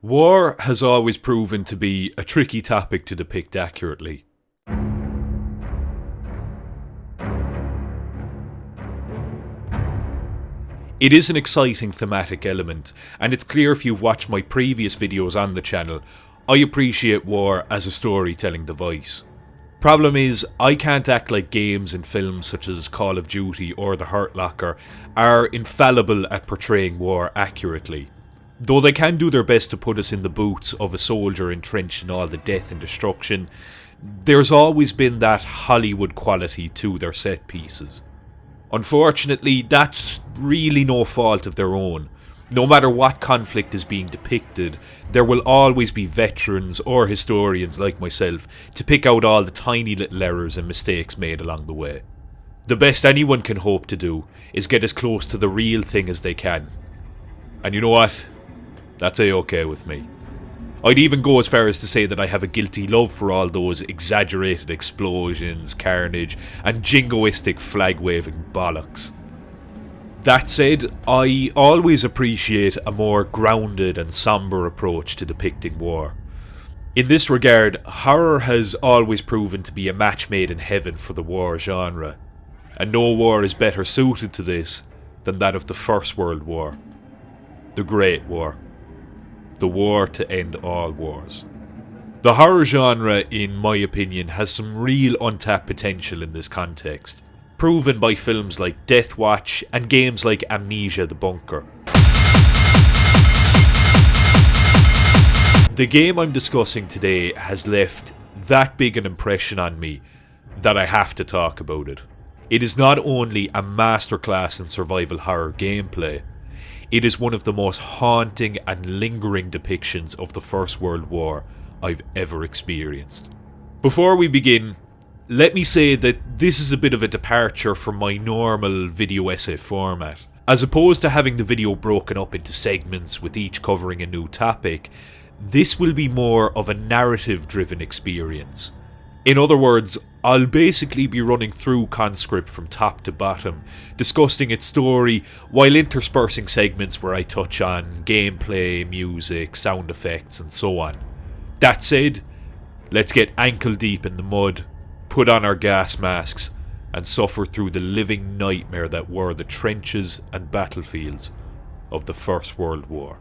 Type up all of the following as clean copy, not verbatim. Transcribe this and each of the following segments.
War has always proven to be a tricky topic to depict accurately. It is an exciting thematic element, and it's clear if you've watched my previous videos on the channel, I appreciate war as a storytelling device. Problem is, I can't act like games and films such as Call of Duty or The Hurt Locker are infallible at portraying war accurately. Though they can do their best to put us in the boots of a soldier entrenched in all the death and destruction, there's always been that Hollywood quality to their set pieces. Unfortunately, that's really no fault of their own. No matter what conflict is being depicted, there will always be veterans or historians like myself to pick out all the tiny little errors and mistakes made along the way. The best anyone can hope to do is get as close to the real thing as they can. And you know what? That's A-okay with me. I'd even go as far as to say that I have a guilty love for all those exaggerated explosions, carnage, and jingoistic flag-waving bollocks. That said, I always appreciate a more grounded and somber approach to depicting war. In this regard, horror has always proven to be a match made in heaven for the war genre, and no war is better suited to this than that of the First World War. The Great War. The war to end all wars. The horror genre, in my opinion, has some real untapped potential in this context, proven by films like Death Watch and games like Amnesia: The Bunker. The game I'm discussing today has left that big an impression on me that I have to talk about it. It is not only a masterclass in survival horror gameplay, it is one of the most haunting and lingering depictions of the First World War I've ever experienced. Before we begin, let me say that this is a bit of a departure from my normal video essay format. As opposed to having the video broken up into segments with each covering a new topic, this will be more of a narrative-driven experience. In other words, I'll basically be running through Conscript from top to bottom, discussing its story while interspersing segments where I touch on gameplay, music, sound effects and so on. That said, let's get ankle deep in the mud, put on our gas masks, and suffer through the living nightmare that were the trenches and battlefields of the First World War.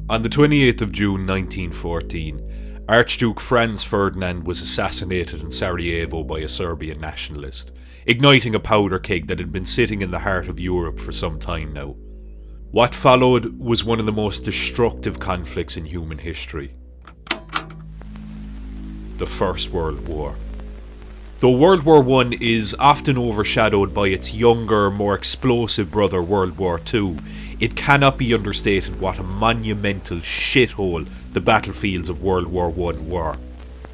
On the 28th of June 1914, Archduke Franz Ferdinand was assassinated in Sarajevo by a Serbian nationalist, igniting a powder keg that had been sitting in the heart of Europe for some time now. What followed was one of the most destructive conflicts in human history. The First World War. Though World War I is often overshadowed by its younger, more explosive brother World War II, it cannot be understated what a monumental shithole the battlefields of World War I were.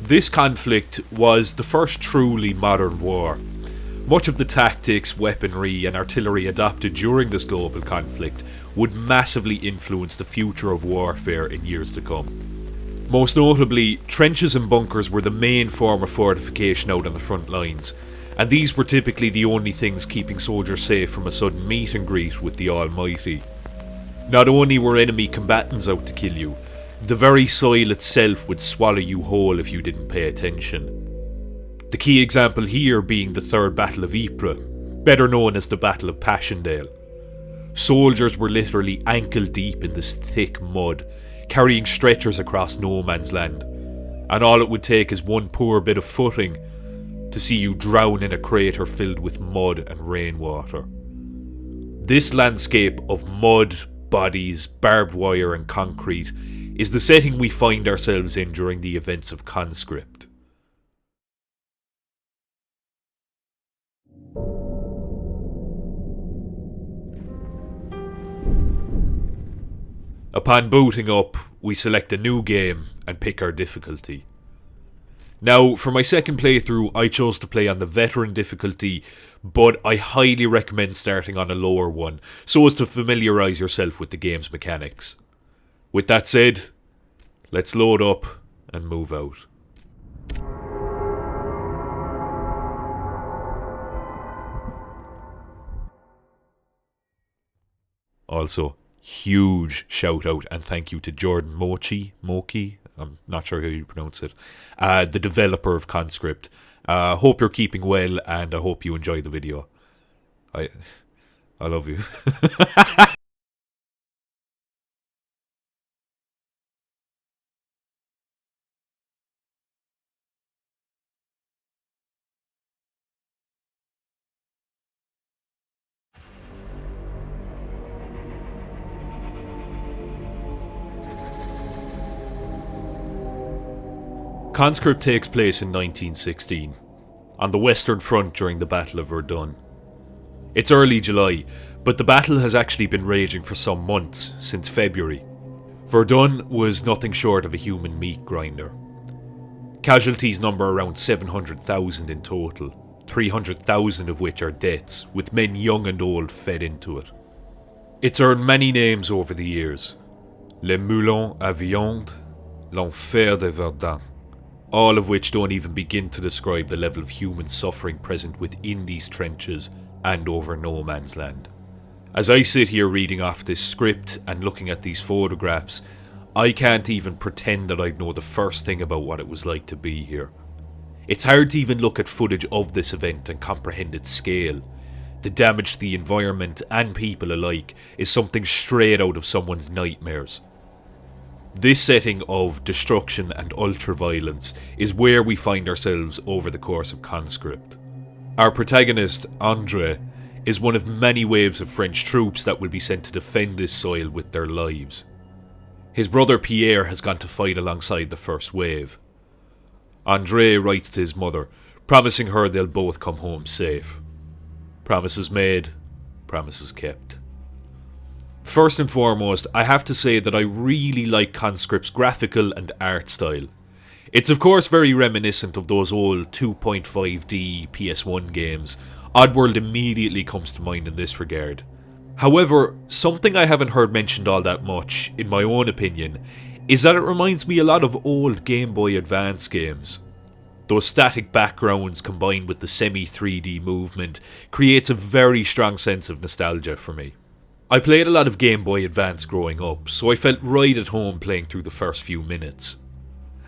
This conflict was the first truly modern war. Much of the tactics, weaponry and artillery adopted during this global conflict would massively influence the future of warfare in years to come. Most notably, trenches and bunkers were the main form of fortification out on the front lines, and these were typically the only things keeping soldiers safe from a sudden meet and greet with the Almighty. Not only were enemy combatants out to kill you, the very soil itself would swallow you whole if you didn't pay attention. The key example here being the Third Battle of Ypres, better known as the Battle of Passchendaele. Soldiers were literally ankle deep in this thick mud, carrying stretchers across no man's land, and all it would take is one poor bit of footing to see you drown in a crater filled with mud and rainwater. This landscape of mud, bodies, barbed wire and concrete is the setting we find ourselves in during the events of Conscript. Upon booting up, we select a new game and pick our difficulty. Now, for my second playthrough, I chose to play on the veteran difficulty, but I highly recommend starting on a lower one, so as to familiarise yourself with the game's mechanics. With that said, let's load up and move out. Also, huge shout out and thank you to Jordan Moki, I'm not sure how you pronounce it, the developer of Conscript. Hope you're keeping well and I hope you enjoy the video. I love you. Conscript takes place in 1916, on the Western Front during the Battle of Verdun. It's early July, but the battle has actually been raging for some months, since February. Verdun was nothing short of a human meat grinder. Casualties number around 700,000 in total, 300,000 of which are deaths, with men young and old fed into it. It's earned many names over the years. Les Moulins à Viande, L'Enfer de Verdun. All of which don't even begin to describe the level of human suffering present within these trenches and over no man's land. As I sit here reading off this script and looking at these photographs, I can't even pretend that I'd know the first thing about what it was like to be here. It's hard to even look at footage of this event and comprehend its scale. The damage to the environment and people alike is something straight out of someone's nightmares. This setting of destruction and ultra-violence is where we find ourselves over the course of Conscript. Our protagonist, André, is one of many waves of French troops that will be sent to defend this soil with their lives. His brother Pierre has gone to fight alongside the first wave. André writes to his mother, promising her they'll both come home safe. Promises made, promises kept. First and foremost, I have to say that I really like Conscript's graphical and art style. It's of course very reminiscent of those old 2.5D PS1 games. Oddworld immediately comes to mind in this regard. However, something I haven't heard mentioned all that much, in my own opinion, is that it reminds me a lot of old Game Boy Advance games. Those static backgrounds combined with the semi-3D movement creates a very strong sense of nostalgia for me. I played a lot of Game Boy Advance growing up, so I felt right at home playing through the first few minutes.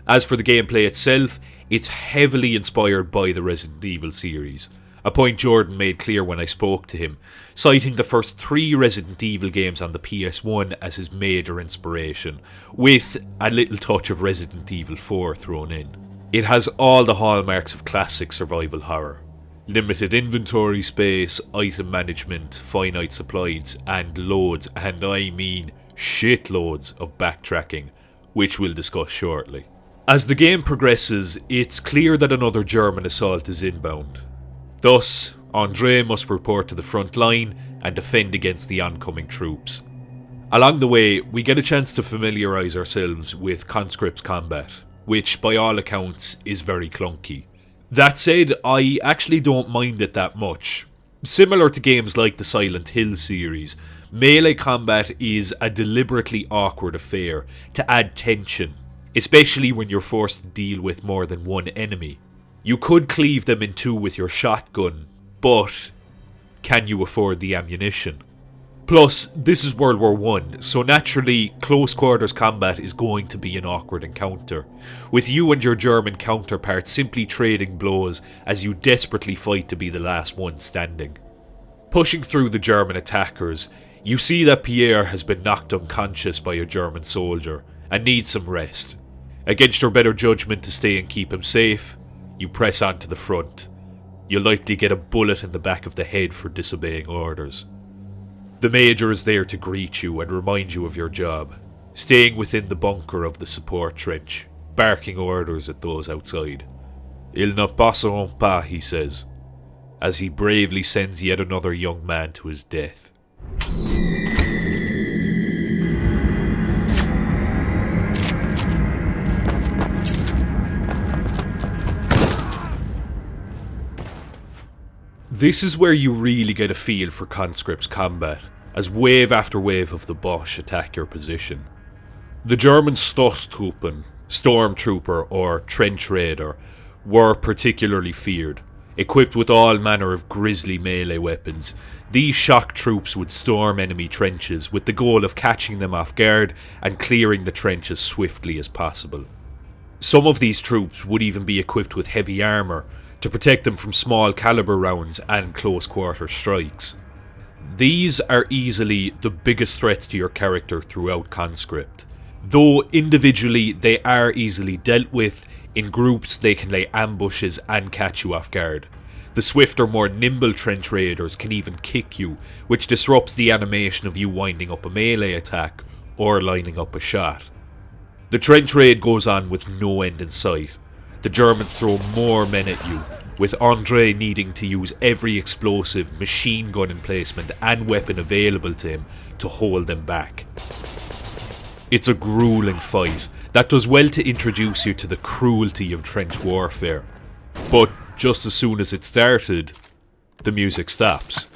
As for the gameplay itself, it's heavily inspired by the Resident Evil series, a point Jordan made clear when I spoke to him, citing the first 3 Resident Evil games on the PS1 as his major inspiration, with a little touch of Resident Evil 4 thrown in. It has all the hallmarks of classic survival horror. Limited inventory space, item management, finite supplies, and loads, and I mean shitloads of backtracking, which we'll discuss shortly. As the game progresses, it's clear that another German assault is inbound. Thus, André must report to the front line and defend against the oncoming troops. Along the way, we get a chance to familiarise ourselves with Conscript's combat, which by all accounts is very clunky. That said, I actually don't mind it that much. Similar to games like the Silent Hill series, melee combat is a deliberately awkward affair to add tension, especially when you're forced to deal with more than one enemy. You could cleave them in two with your shotgun, but can you afford the ammunition? Plus, this is World War I, so naturally, close quarters combat is going to be an awkward encounter, with you and your German counterpart simply trading blows as you desperately fight to be the last one standing. Pushing through the German attackers, you see that Pierre has been knocked unconscious by a German soldier and needs some rest. Against your better judgment to stay and keep him safe, you press on to the front. You'll likely get a bullet in the back of the head for disobeying orders. The Major is there to greet you and remind you of your job, staying within the bunker of the support trench, barking orders at those outside. Ils ne passeront pas, he says, as he bravely sends yet another young man to his death. This is where you really get a feel for Conscript's combat, as wave after wave of the Boche attack your position. The German Stoßtruppen, stormtrooper or trench raider, were particularly feared. Equipped with all manner of grisly melee weapons, these shock troops would storm enemy trenches with the goal of catching them off guard and clearing the trench as swiftly as possible. Some of these troops would even be equipped with heavy armour to protect them from small caliber rounds and close quarter strikes. These are easily the biggest threats to your character throughout Conscript. Though individually they are easily dealt with, in groups they can lay ambushes and catch you off guard. The swifter, more nimble trench raiders can even kick you, which disrupts the animation of you winding up a melee attack or lining up a shot. The trench raid goes on with no end in sight. The Germans throw more men at you, with Andre needing to use every explosive, machine gun emplacement and weapon available to him to hold them back. It's a grueling fight that does well to introduce you to the cruelty of trench warfare. But just as soon as it started, the music stops,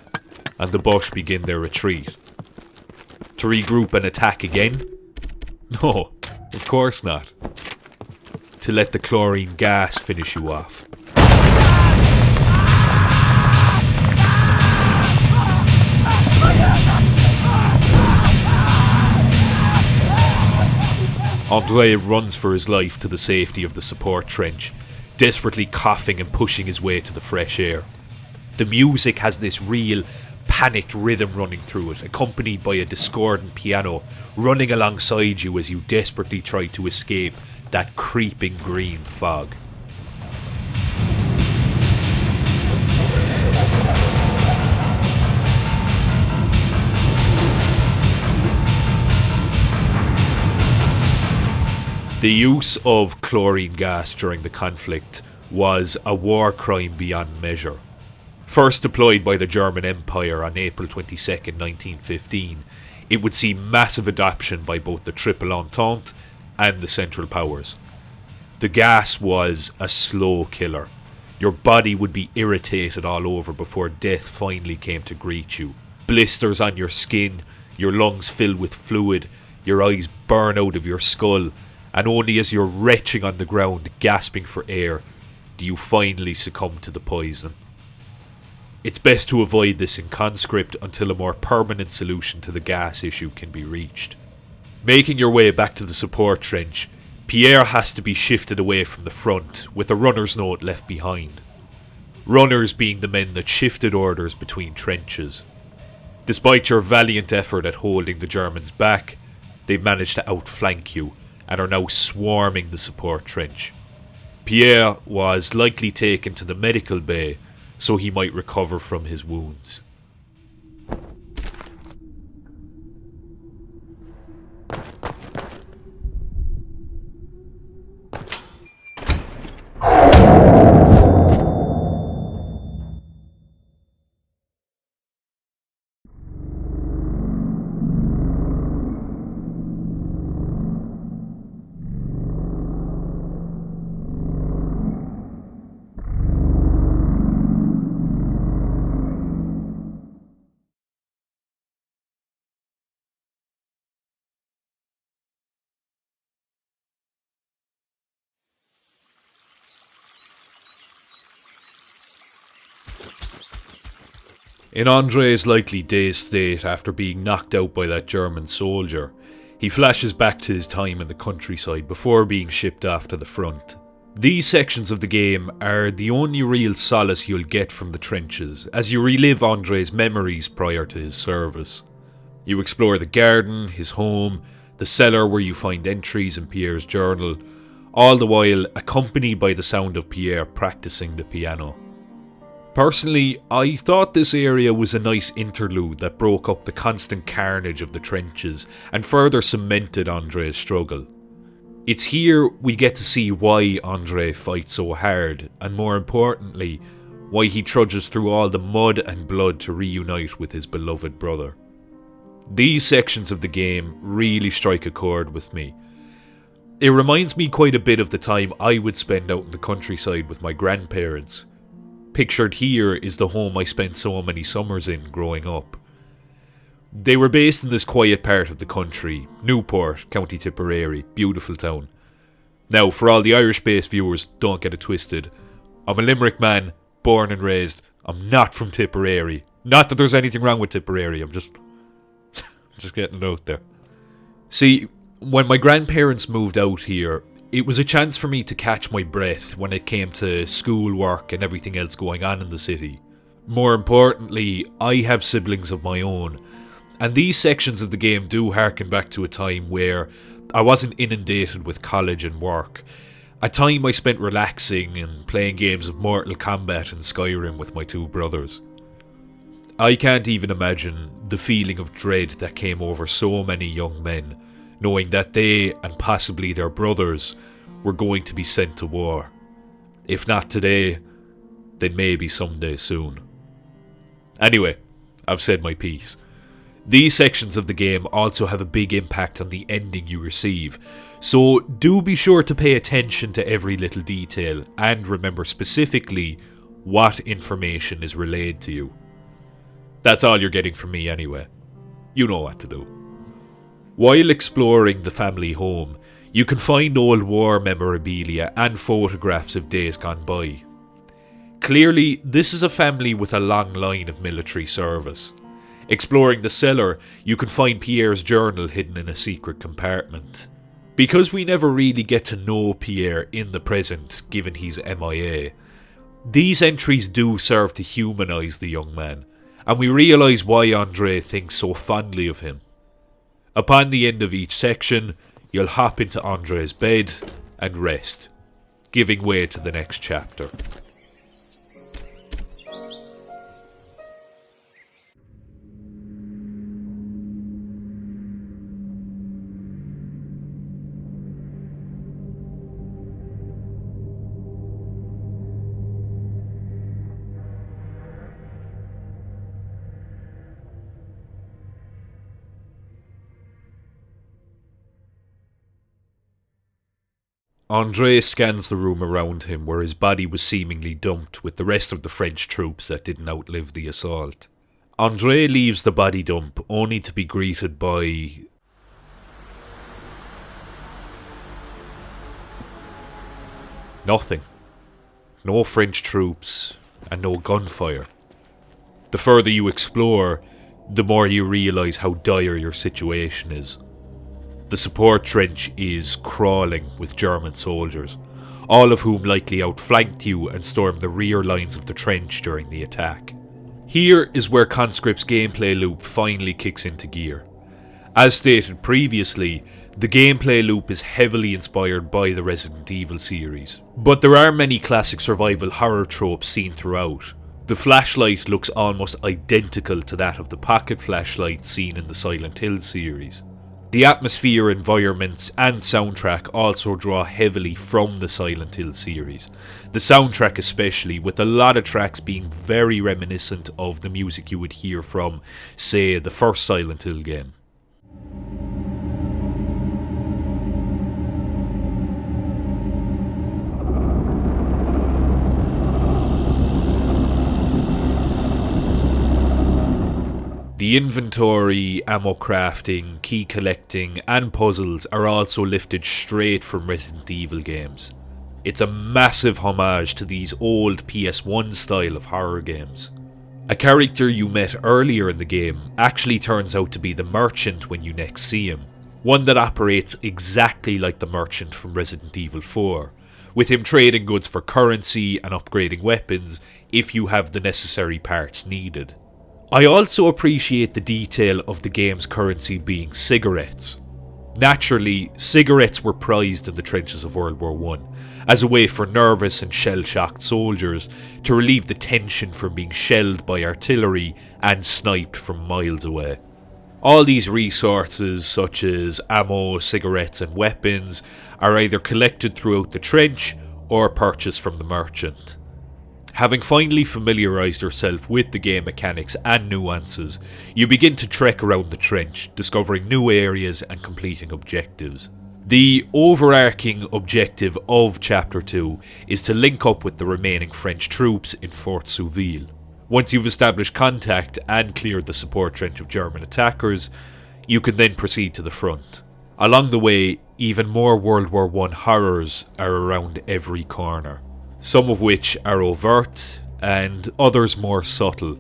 and the Boche begin their retreat. To regroup and attack again? No, of course not. To let the chlorine gas finish you off. Andre runs for his life to the safety of the support trench, desperately coughing and pushing his way to the fresh air. The music has this real, panicked rhythm running through it, accompanied by a discordant piano running alongside you as you desperately try to escape that creeping green fog. The use of chlorine gas during the conflict was a war crime beyond measure. First deployed by the German Empire on April 22, 1915, it would see massive adoption by both the Triple Entente and the Central Powers. The gas was a slow killer. Your body would be irritated all over before death finally came to greet you. Blisters on your skin, your lungs filled with fluid, your eyes burn out of your skull, and only as you're retching on the ground, gasping for air, do you finally succumb to the poison. It's best to avoid this in Conscript until a more permanent solution to the gas issue can be reached. Making your way back to the support trench, Pierre has to be shifted away from the front, with a runner's note left behind. Runners being the men that shifted orders between trenches. Despite your valiant effort at holding the Germans back, they've managed to outflank you, and are now swarming the support trench. Pierre was likely taken to the medical bay so he might recover from his wounds. In Andre's likely dazed state after being knocked out by that German soldier, he flashes back to his time in the countryside before being shipped off to the front. These sections of the game are the only real solace you'll get from the trenches, as you relive Andre's memories prior to his service. You explore the garden, his home, the cellar where you find entries in Pierre's journal, all the while accompanied by the sound of Pierre practicing the piano. Personally, I thought this area was a nice interlude that broke up the constant carnage of the trenches and further cemented Andre's struggle. It's here we get to see why Andre fights so hard, and more importantly, why he trudges through all the mud and blood to reunite with his beloved brother. These sections of the game really strike a chord with me. It reminds me quite a bit of the time I would spend out in the countryside with my grandparents. Pictured here is the home I spent so many summers in growing up. They were based in this quiet part of the country, Newport, County Tipperary, beautiful town. Now, for all the Irish-based viewers, don't get it twisted. I'm a Limerick man, born and raised. I'm not from Tipperary. Not that there's anything wrong with Tipperary, I'm just getting it out there. See, when my grandparents moved out here, it was a chance for me to catch my breath when it came to school work and everything else going on in the city. More importantly, I have siblings of my own, and these sections of the game do harken back to a time where I wasn't inundated with college and work. A time I spent relaxing and playing games of Mortal Kombat and Skyrim with my two brothers. I can't even imagine the feeling of dread that came over so many young men, knowing that they, and possibly their brothers, were going to be sent to war. If not today, then maybe someday soon. Anyway, I've said my piece. These sections of the game also have a big impact on the ending you receive, so do be sure to pay attention to every little detail and remember specifically what information is relayed to you. That's all you're getting from me anyway. You know what to do. While exploring the family home, you can find old war memorabilia and photographs of days gone by. Clearly, this is a family with a long line of military service. Exploring the cellar, you can find Pierre's journal hidden in a secret compartment. Because we never really get to know Pierre in the present, given he's MIA, these entries do serve to humanise the young man, and we realise why Andre thinks so fondly of him. Upon the end of each section, you'll hop into Andre's bed and rest, giving way to the next chapter. Andre scans the room around him where his body was seemingly dumped with the rest of the French troops that didn't outlive the assault. Andre leaves the body dump only to be greeted by nothing. No French troops and no gunfire. The further you explore, the more you realise how dire your situation is. The support trench is crawling with German soldiers, all of whom likely outflanked you and stormed the rear lines of the trench during the attack. Here is where Conscript's gameplay loop finally kicks into gear. As stated previously, the gameplay loop is heavily inspired by the Resident Evil series, but there are many classic survival horror tropes seen throughout. The flashlight looks almost identical to that of the pocket flashlight seen in the Silent Hill series. The atmosphere, environments and soundtrack also draw heavily from the Silent Hill series. The soundtrack especially, with a lot of tracks being very reminiscent of the music you would hear from, say, the first Silent Hill game. The inventory, ammo crafting, key collecting and puzzles are also lifted straight from Resident Evil games. It's a massive homage to these old PS1 style of horror games. A character you met earlier in the game actually turns out to be the merchant when you next see him, one that operates exactly like the merchant from Resident Evil 4, with him trading goods for currency and upgrading weapons if you have the necessary parts needed. I also appreciate the detail of the game's currency being cigarettes. Naturally, cigarettes were prized in the trenches of World War I, as a way for nervous and shell-shocked soldiers to relieve the tension from being shelled by artillery and sniped from miles away. All these resources, such as ammo, cigarettes and weapons, are either collected throughout the trench or purchased from the merchant. Having finally familiarised yourself with the game mechanics and nuances, you begin to trek around the trench, discovering new areas and completing objectives. The overarching objective of Chapter 2 is to link up with the remaining French troops in Fort Souville. Once you've established contact and cleared the support trench of German attackers, you can then proceed to the front. Along the way, even more WW1 horrors are around every corner, some of which are overt and others more subtle.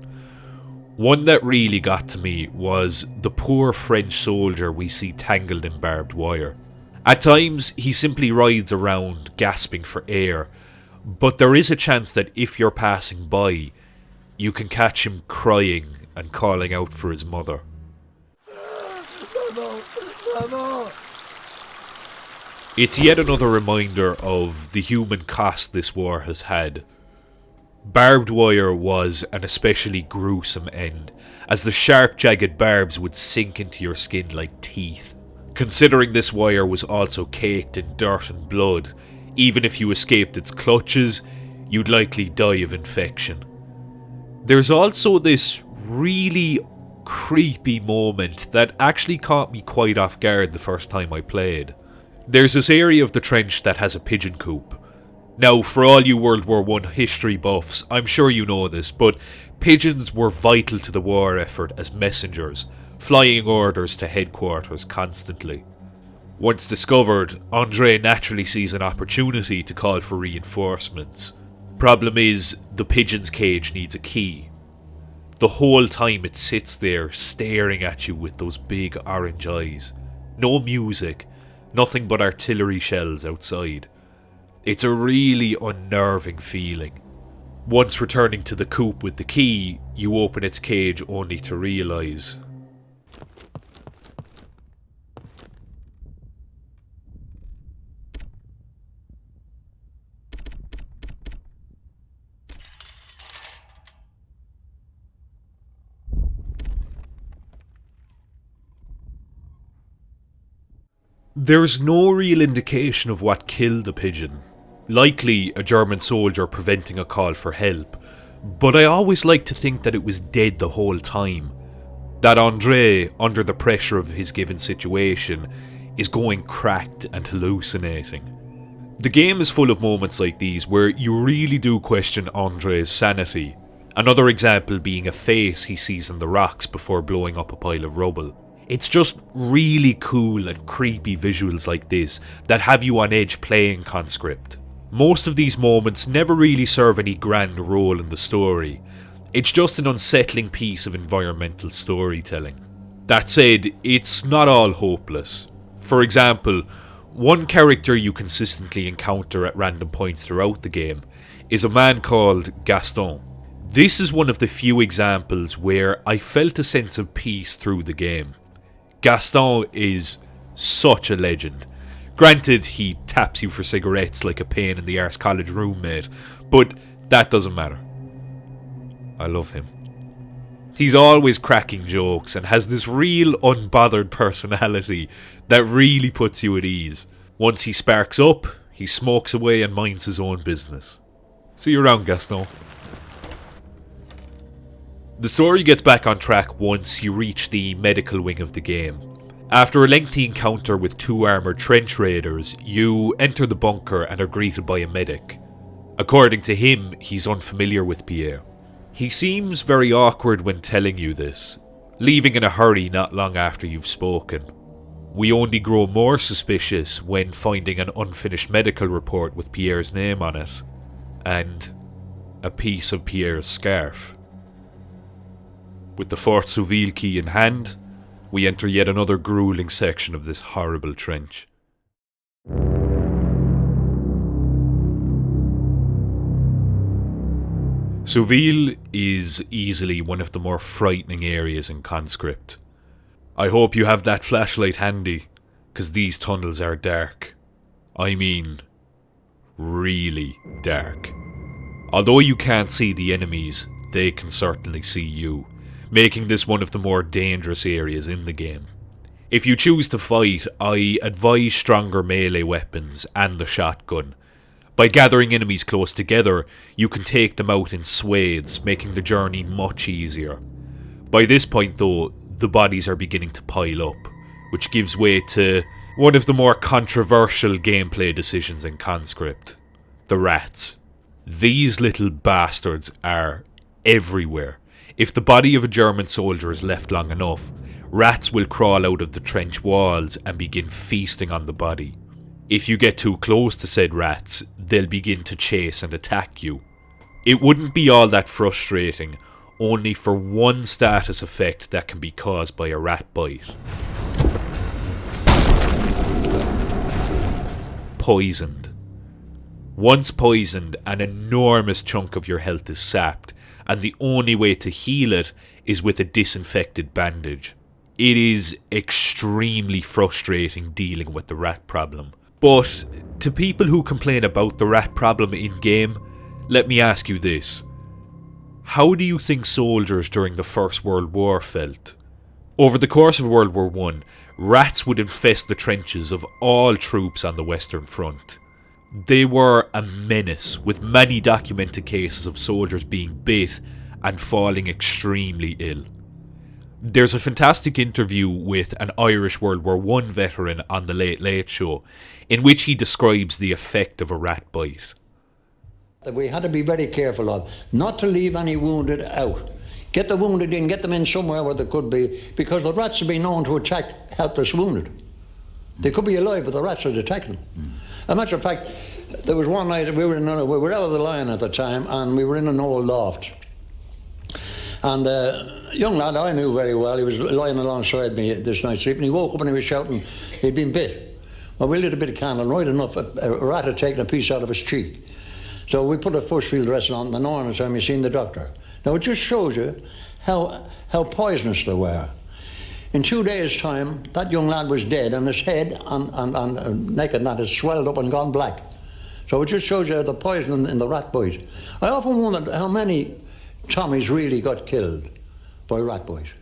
One that really got to me was the poor French soldier we see tangled in barbed wire. At times, he simply rides around gasping for air, but there is a chance that if you're passing by, you can catch him crying and calling out for his mother. It's yet another reminder of the human cost this war has had. Barbed wire was an especially gruesome end, as the sharp, jagged barbs would sink into your skin like teeth. Considering this wire was also caked in dirt and blood, even if you escaped its clutches, you'd likely die of infection. There's also this really creepy moment that actually caught me quite off guard the first time I played. There's this area of the trench that has a pigeon coop. Now, for all you World War I history buffs, I'm sure you know this, but pigeons were vital to the war effort as messengers, flying orders to headquarters constantly. Once discovered, Andre naturally sees an opportunity to call for reinforcements. Problem is, the pigeon's cage needs a key. The whole time it sits there staring at you with those big orange eyes. No music, nothing but artillery shells outside. It's a really unnerving feeling. Once returning to the coop with the key, you open its cage only to realise there's no real indication of what killed the pigeon. Likely a German soldier preventing a call for help, but I always like to think that it was dead the whole time. That Andre, under the pressure of his given situation, is going cracked and hallucinating. The game is full of moments like these where you really do question Andre's sanity. Another example being a face he sees in the rocks before blowing up a pile of rubble. It's just really cool and creepy visuals like this that have you on edge playing Conscript. Most of these moments never really serve any grand role in the story. It's just an unsettling piece of environmental storytelling. That said, it's not all hopeless. For example, one character you consistently encounter at random points throughout the game is a man called Gaston. This is one of the few examples where I felt a sense of peace through the game. Gaston is such a legend. Granted, he taps you for cigarettes like a pain in the arse college roommate, but that doesn't matter. I love him. He's always cracking jokes and has this real unbothered personality that really puts you at ease. Once he sparks up, he smokes away and minds his own business. See you around, Gaston. The story gets back on track once you reach the medical wing of the game. After a lengthy encounter with two armoured trench raiders, you enter the bunker and are greeted by a medic. According to him, he's unfamiliar with Pierre. He seems very awkward when telling you this, leaving in a hurry not long after you've spoken. We only grow more suspicious when finding an unfinished medical report with Pierre's name on it, and a piece of Pierre's scarf. With the Fort Souville key in hand, we enter yet another gruelling section of this horrible trench. Souville is easily one of the more frightening areas in Conscript. I hope you have that flashlight handy, cause these tunnels are dark. I mean, really dark. Although you can't see the enemies, they can certainly see you, making this one of the more dangerous areas in the game. If you choose to fight, I advise stronger melee weapons and the shotgun. By gathering enemies close together, you can take them out in swathes, making the journey much easier. By this point though, the bodies are beginning to pile up, which gives way to one of the more controversial gameplay decisions in Conscript: the rats. These little bastards are everywhere. If the body of a German soldier is left long enough, rats will crawl out of the trench walls and begin feasting on the body. If you get too close to said rats, they'll begin to chase and attack you. It wouldn't be all that frustrating, only for one status effect that can be caused by a rat bite. Poisoned. Once poisoned, an enormous chunk of your health is sapped, and the only way to heal it is with a disinfected bandage. It is extremely frustrating dealing with the rat problem. But to people who complain about the rat problem in game, let me ask you this. How do you think soldiers during the First World War felt? Over the course of World War I, rats would infest the trenches of all troops on the Western Front. They were a menace, with many documented cases of soldiers being bit and falling extremely ill. There's a fantastic interview with an Irish World War I veteran on the Late Late Show, in which he describes the effect of a rat bite. We had to be very careful of not to leave any wounded out. Get the wounded in, get them in somewhere where they could be, because the rats have been known to attack helpless wounded. They could be alive, but the rats would attack them. As a matter of fact, there was one night we were out of the line at the time, and we were in an old loft. And a young lad I knew very well, he was lying alongside me this night sleeping. He woke up and he was shouting he'd been bit. Well, we lit a bit of candle, and right enough, a rat had taken a piece out of his cheek. So we put a force field dressing on, and the time you seen the doctor. Now it just shows you how poisonous they were. In 2 days' time, that young lad was dead, and his head and neck and that has swelled up and gone black. So it just shows you the poison in the rat bite. I often wondered how many Tommies really got killed by rat bite.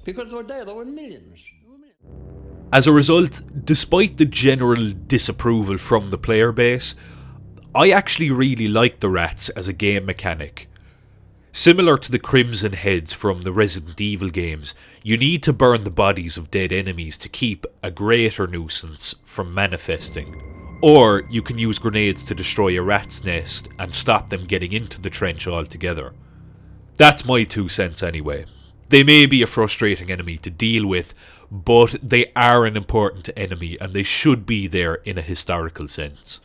Because there were millions. As a result, despite the general disapproval from the player base, I actually really like the rats as a game mechanic. Similar to the Crimson Heads from the Resident Evil games, you need to burn the bodies of dead enemies to keep a greater nuisance from manifesting. Or you can use grenades to destroy a rat's nest and stop them getting into the trench altogether. That's my 2 cents anyway. They may be a frustrating enemy to deal with, but they are an important enemy and they should be there in a historical sense.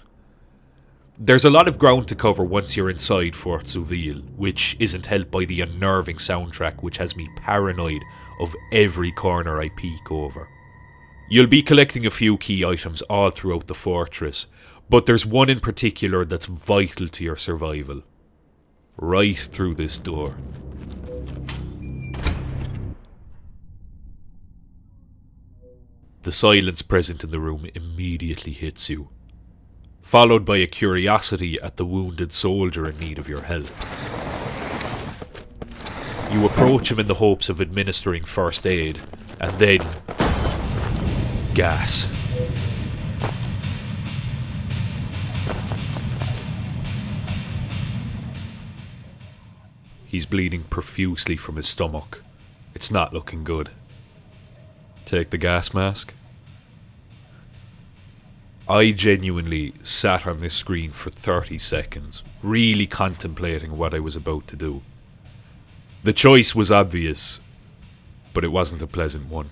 There's a lot of ground to cover once you're inside Fort Souville, which isn't helped by the unnerving soundtrack which has me paranoid of every corner I peek over. You'll be collecting a few key items all throughout the fortress, but there's one in particular that's vital to your survival. Right through this door. The silence present in the room immediately hits you, followed by a curiosity at the wounded soldier in need of your help. You approach him in the hopes of administering first aid, and then gas. He's bleeding profusely from his stomach. It's not looking good. Take the gas mask. I genuinely sat on this screen for 30 seconds, really contemplating what I was about to do. The choice was obvious, but it wasn't a pleasant one.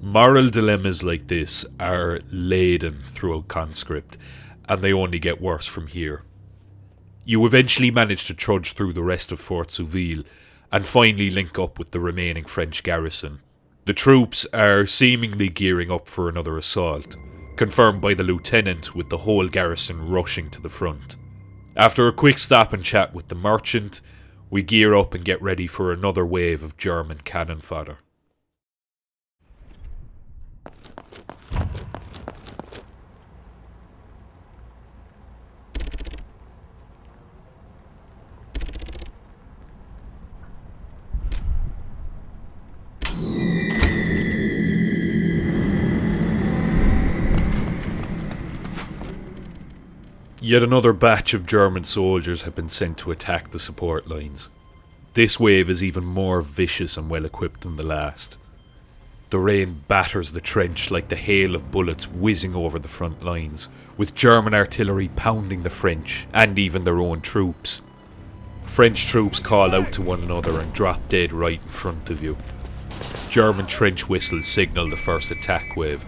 Moral dilemmas like this are laden throughout Conscript, and they only get worse from here. You eventually manage to trudge through the rest of Fort Souville, and finally link up with the remaining French garrison. The troops are seemingly gearing up for another assault, confirmed by the lieutenant with the whole garrison rushing to the front. After a quick stop and chat with the merchant, we gear up and get ready for another wave of German cannon fodder. Yet another batch of German soldiers have been sent to attack the support lines. This wave is even more vicious and well equipped than the last. The rain batters the trench like the hail of bullets whizzing over the front lines, with German artillery pounding the French and even their own troops. French troops call out to one another and drop dead right in front of you. German trench whistles signal the first attack wave.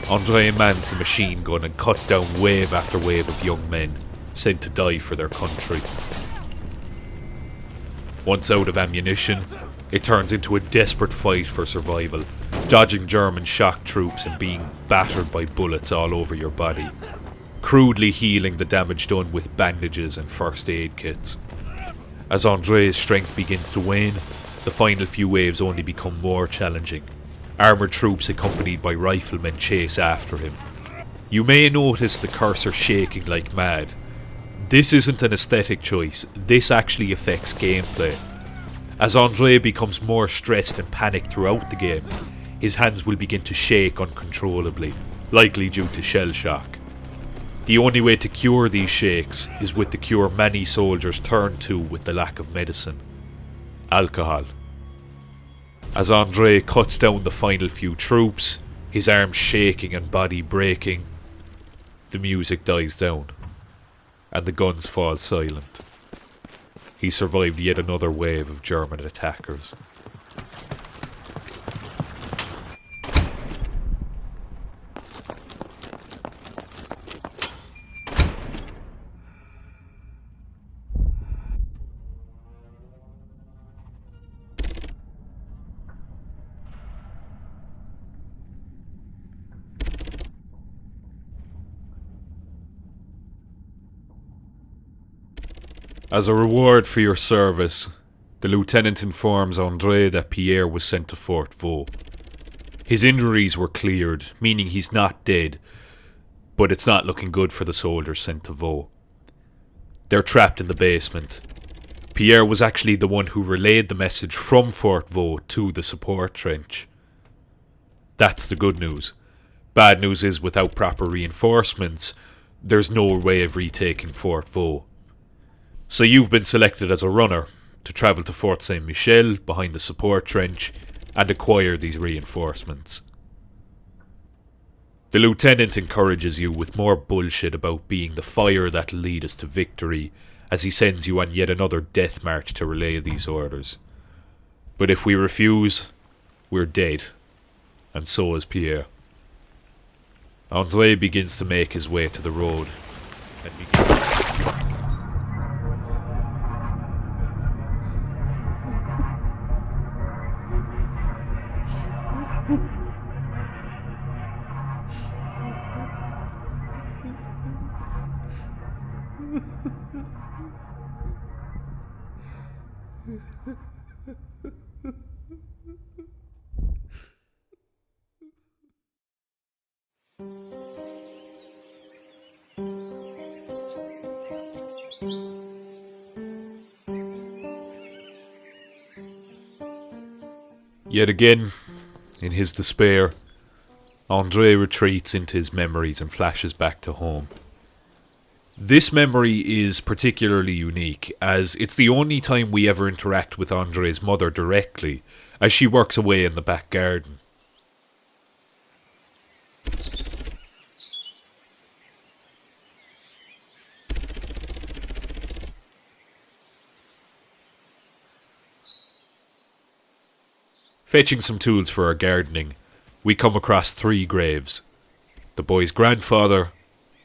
André mans the machine gun and cuts down wave after wave of young men, sent to die for their country. Once out of ammunition, it turns into a desperate fight for survival, dodging German shock troops and being battered by bullets all over your body, crudely healing the damage done with bandages and first aid kits. As André's strength begins to wane, the final few waves only become more challenging. Armoured troops accompanied by riflemen chase after him. You may notice the cursor shaking like mad. This isn't an aesthetic choice, this actually affects gameplay. As André becomes more stressed and panicked throughout the game, his hands will begin to shake uncontrollably, likely due to shell shock. The only way to cure these shakes is with the cure many soldiers turn to with the lack of medicine: alcohol. As André cuts down the final few troops, his arms shaking and body breaking, the music dies down, and the guns fall silent. He survived yet another wave of German attackers. As a reward for your service, the lieutenant informs André that Pierre was sent to Fort Vaux. His injuries were cleared, meaning he's not dead, but it's not looking good for the soldiers sent to Vaux. They're trapped in the basement. Pierre was actually the one who relayed the message from Fort Vaux to the support trench. That's the good news. Bad news is, without proper reinforcements, there's no way of retaking Fort Vaux. So you've been selected as a runner to travel to Fort St Michel behind the support trench and acquire these reinforcements. The lieutenant encourages you with more bullshit about being the fire that'll lead us to victory, as he sends you on yet another death march to relay these orders. But if we refuse, we're dead, and so is Pierre. André begins to make his way to the road and begins... Yet again, in his despair, André retreats into his memories and flashes back to home. This memory is particularly unique, as it's the only time we ever interact with André's mother directly, as she works away in the back garden. Fetching some tools for our gardening, we come across 3 graves. The boy's grandfather,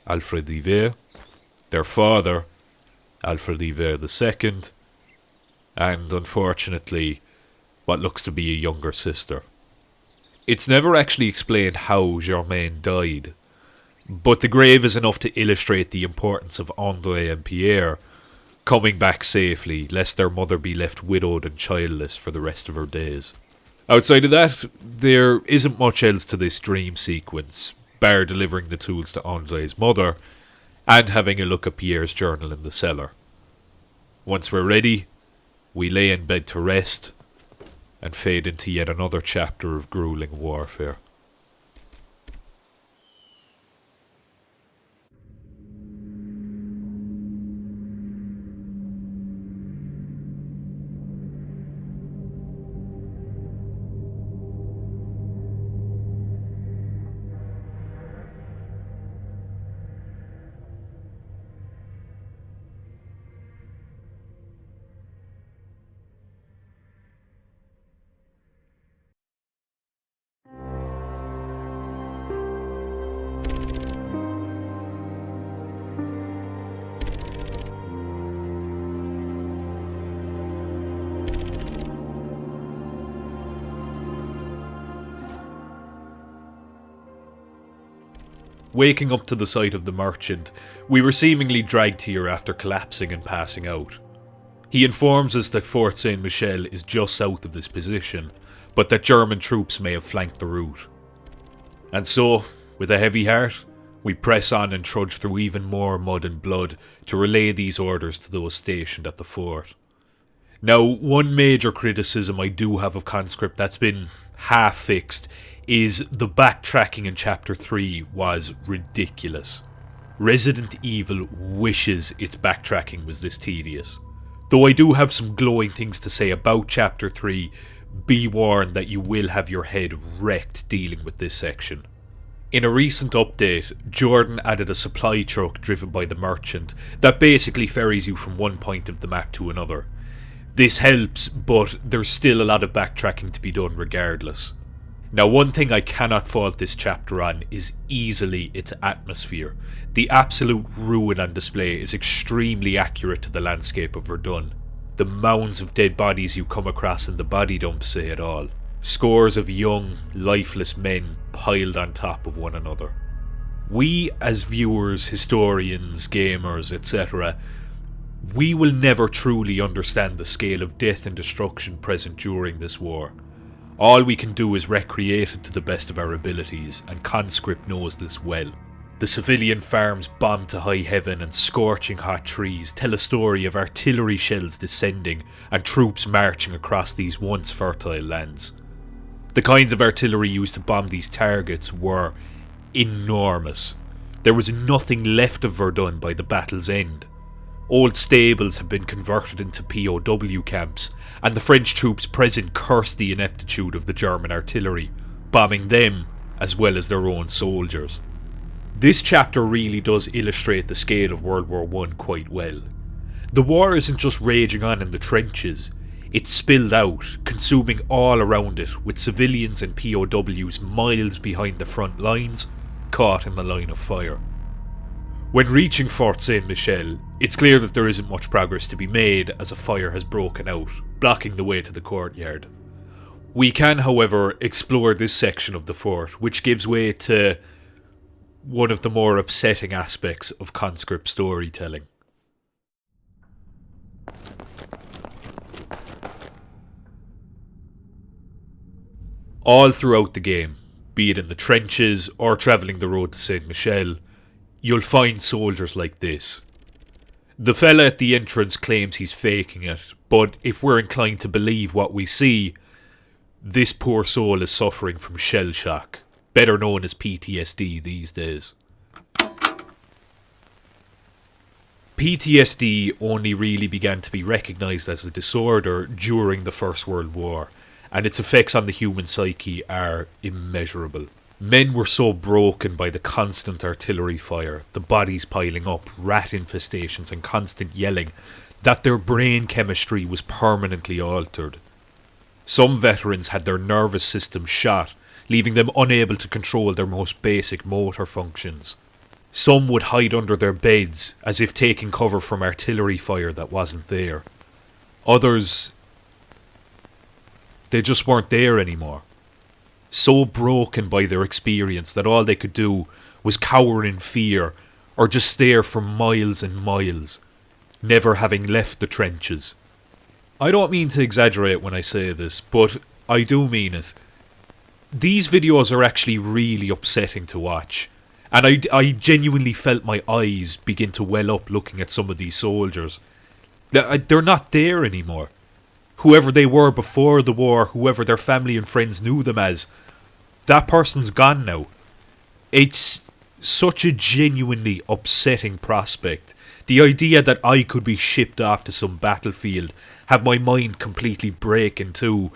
Alfred Hiver, their father, Alfred Hiver II, and unfortunately, what looks to be a younger sister. It's never actually explained how Germaine died, but the grave is enough to illustrate the importance of André and Pierre coming back safely, lest their mother be left widowed and childless for the rest of her days. Outside of that, there isn't much else to this dream sequence, bar delivering the tools to André's mother and having a look at Pierre's journal in the cellar. Once we're ready, we lay in bed to rest and fade into yet another chapter of grueling warfare. Waking up to the sight of the merchant, we were seemingly dragged here after collapsing and passing out. He informs us that Fort St Michel is just south of this position, but that German troops may have flanked the route. And so, with a heavy heart, we press on and trudge through even more mud and blood to relay these orders to those stationed at the fort. Now, one major criticism I do have of Conscript that's been half fixed is the backtracking in Chapter 3 was ridiculous. Resident Evil wishes its backtracking was this tedious. Though I do have some glowing things to say about Chapter 3, be warned that you will have your head wrecked dealing with this section. In a recent update, Jordan added a supply truck driven by the merchant that basically ferries you from one point of the map to another. This helps, but there's still a lot of backtracking to be done regardless. Now, one thing I cannot fault this chapter on is easily its atmosphere. The absolute ruin on display is extremely accurate to the landscape of Verdun. The mounds of dead bodies you come across in the body dumps say it all. Scores of young, lifeless men piled on top of one another. We as viewers, historians, gamers, etc., we will never truly understand the scale of death and destruction present during this war. All we can do is recreate it to the best of our abilities, and Conscript knows this well. The civilian farms bombed to high heaven and scorching hot trees tell a story of artillery shells descending and troops marching across these once fertile lands. The kinds of artillery used to bomb these targets were enormous. There was nothing left of Verdun by the battle's end. Old stables had been converted into POW camps, and the French troops present cursed the ineptitude of the German artillery, bombing them as well as their own soldiers. This chapter really does illustrate the scale of World War I quite well. The war isn't just raging on in the trenches, it's spilled out, consuming all around it, with civilians and POWs miles behind the front lines, caught in the line of fire. When reaching Fort St Michel, it's clear that there isn't much progress to be made as a fire has broken out, blocking the way to the courtyard. We can, however, explore this section of the fort, which gives way to one of the more upsetting aspects of Conscript storytelling. All throughout the game, be it in the trenches or travelling the road to St Michel, you'll find soldiers like this. The fella at the entrance claims he's faking it, but if we're inclined to believe what we see, this poor soul is suffering from shell shock, better known as PTSD these days. PTSD only really began to be recognised as a disorder during the First World War, and its effects on the human psyche are immeasurable. Men were so broken by the constant artillery fire, the bodies piling up, rat infestations and constant yelling, that their brain chemistry was permanently altered. Some veterans had their nervous systems shot, leaving them unable to control their most basic motor functions. Some would hide under their beds, as if taking cover from artillery fire that wasn't there. Others, they just weren't there anymore. So broken by their experience that all they could do was cower in fear or just stare for miles and miles, never having left the trenches. I don't mean to exaggerate when I say this, but I do mean it. These videos are actually really upsetting to watch, and I genuinely felt my eyes begin to well up looking at some of these soldiers. They're not there anymore. Whoever they were before the war, whoever their family and friends knew them as, that person's gone now. It's such a genuinely upsetting prospect. The idea that I could be shipped off to some battlefield, have my mind completely break in two,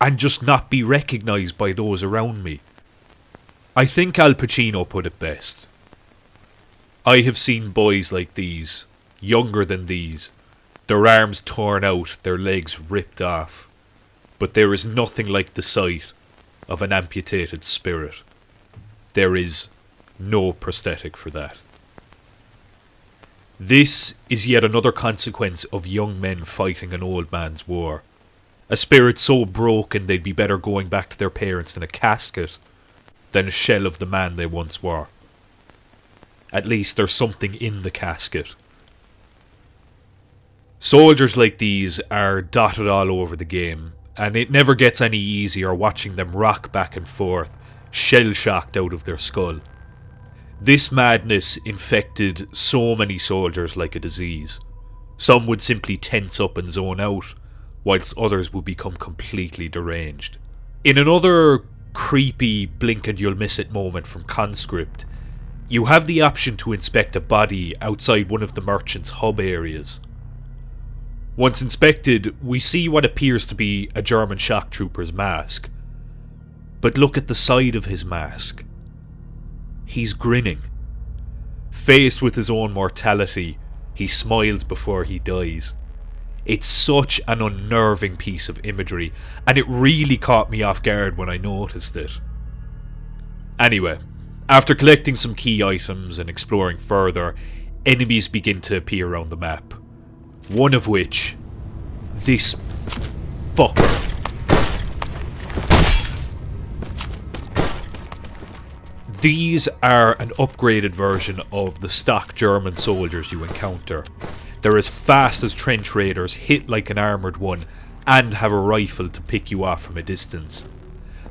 and just not be recognised by those around me. I think Al Pacino put it best. I have seen boys like these, younger than these, their arms torn out, their legs ripped off, but there is nothing like the sight of an amputated spirit. There is no prosthetic for that. This is yet another consequence of young men fighting an old man's war. A spirit so broken they'd be better going back to their parents in a casket than a shell of the man they once were. At least there's something in the casket. Soldiers like these are dotted all over the game, and it never gets any easier watching them rock back and forth, shell-shocked out of their skull. This madness infected so many soldiers like a disease. Some would simply tense up and zone out, whilst others would become completely deranged. In another creepy blink and you'll miss it moment from Conscript, you have the option to inspect a body outside one of the merchant's hub areas. Once inspected, we see what appears to be a German shock trooper's mask. But look at the side of his mask. He's grinning. Faced with his own mortality, he smiles before he dies. It's such an unnerving piece of imagery, and it really caught me off guard when I noticed it. Anyway, after collecting some key items and exploring further, enemies begin to appear around the map. One of which, this fucker. These are an upgraded version of the stock German soldiers you encounter. They're as fast as trench raiders, hit like an armoured one, and have a rifle to pick you off from a distance.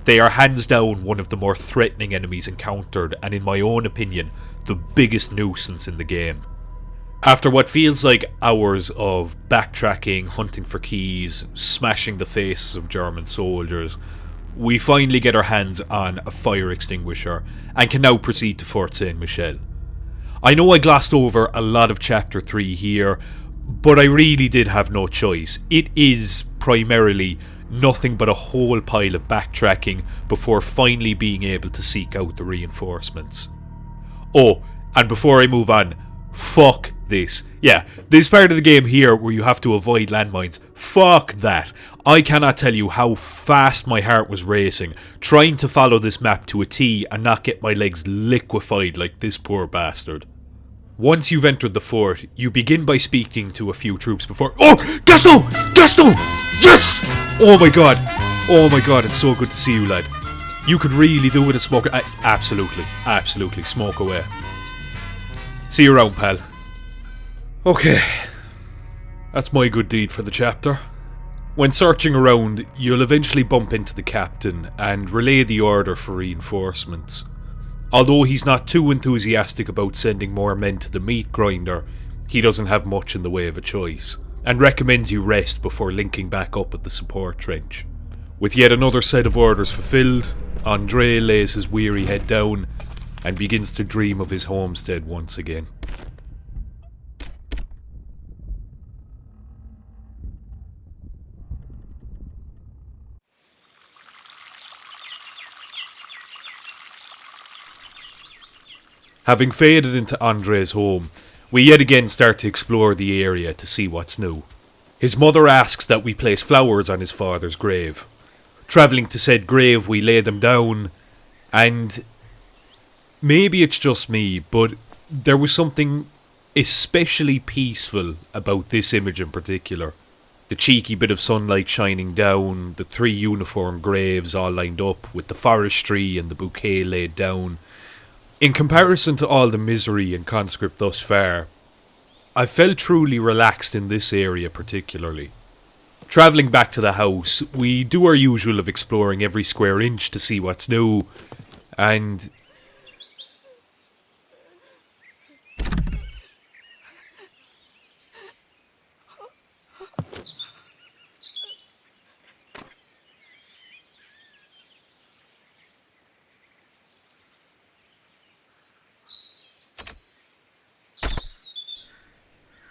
They are hands down one of the more threatening enemies encountered, and in my own opinion, the biggest nuisance in the game. After what feels like hours of backtracking, hunting for keys, smashing the faces of German soldiers, we finally get our hands on a fire extinguisher and can now proceed to Fort St Michel. I know I glossed over a lot of Chapter 3 here, but I really did have no choice. It is primarily nothing but a whole pile of backtracking before finally being able to seek out the reinforcements. Oh, and before I move on, fuck this. Yeah, this part of the game here where you have to avoid landmines, fuck that. I cannot tell you how fast my heart was racing, trying to follow this map to a T and not get my legs liquefied like this poor bastard. Once you've entered the fort, you begin by speaking to a few troops before— Oh! Gaston! Gaston! Yes! Oh my god, it's so good to see you, lad. You could really do with a smoker. Absolutely, smoke away. See you around, pal. Okay, that's my good deed for the chapter. When searching around, you'll eventually bump into the captain and relay the order for reinforcements. Although he's not too enthusiastic about sending more men to the meat grinder, he doesn't have much in the way of a choice, and recommends you rest before linking back up at the support trench. With yet another set of orders fulfilled, Andre lays his weary head down and begins to dream of his homestead once again. Having faded into Andre's home, we yet again start to explore the area to see what's new. His mother asks that we place flowers on his father's grave. Travelling to said grave, we lay them down, and maybe it's just me, but there was something especially peaceful about this image in particular. The cheeky bit of sunlight shining down, the three uniform graves all lined up, with the forestry and the bouquet laid down. In comparison to all the misery in Conscript thus far, I felt truly relaxed in this area particularly. Travelling back to the house, we do our usual of exploring every square inch to see what's new, and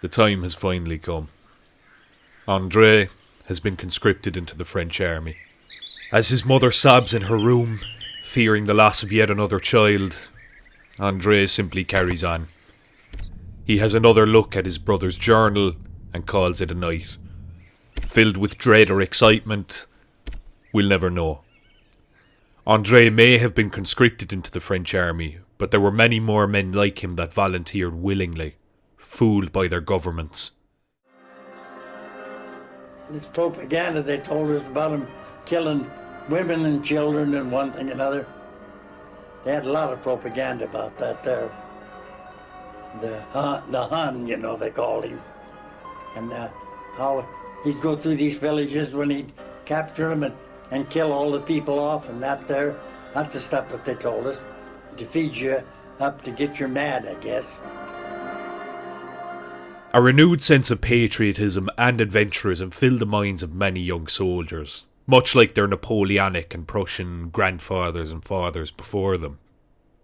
the time has finally come. Andre has been conscripted into the French army. As his mother sobs in her room, fearing the loss of yet another child, Andre simply carries on. He has another look at his brother's journal and calls it a night. Filled with dread or excitement, we'll never know. Andre may have been conscripted into the French army, but there were many more men like him that volunteered willingly, fooled by their governments. This propaganda they told us about him killing women and children and one thing and another. They had a lot of propaganda about that there. the Hun, you know, they called him. And how he'd go through these villages when he'd capture them and kill all the people off and that there. That's the stuff that they told us. To feed you up to get you mad, I guess. A renewed sense of patriotism and adventurism filled the minds of many young soldiers, much like their Napoleonic and Prussian grandfathers and fathers before them.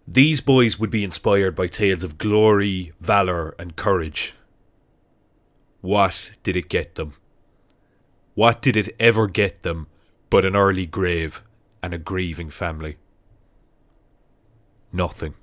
These boys would be inspired by tales of glory, valour and courage. What did it get them? What did it ever get them but an early grave and a grieving family? Nothing.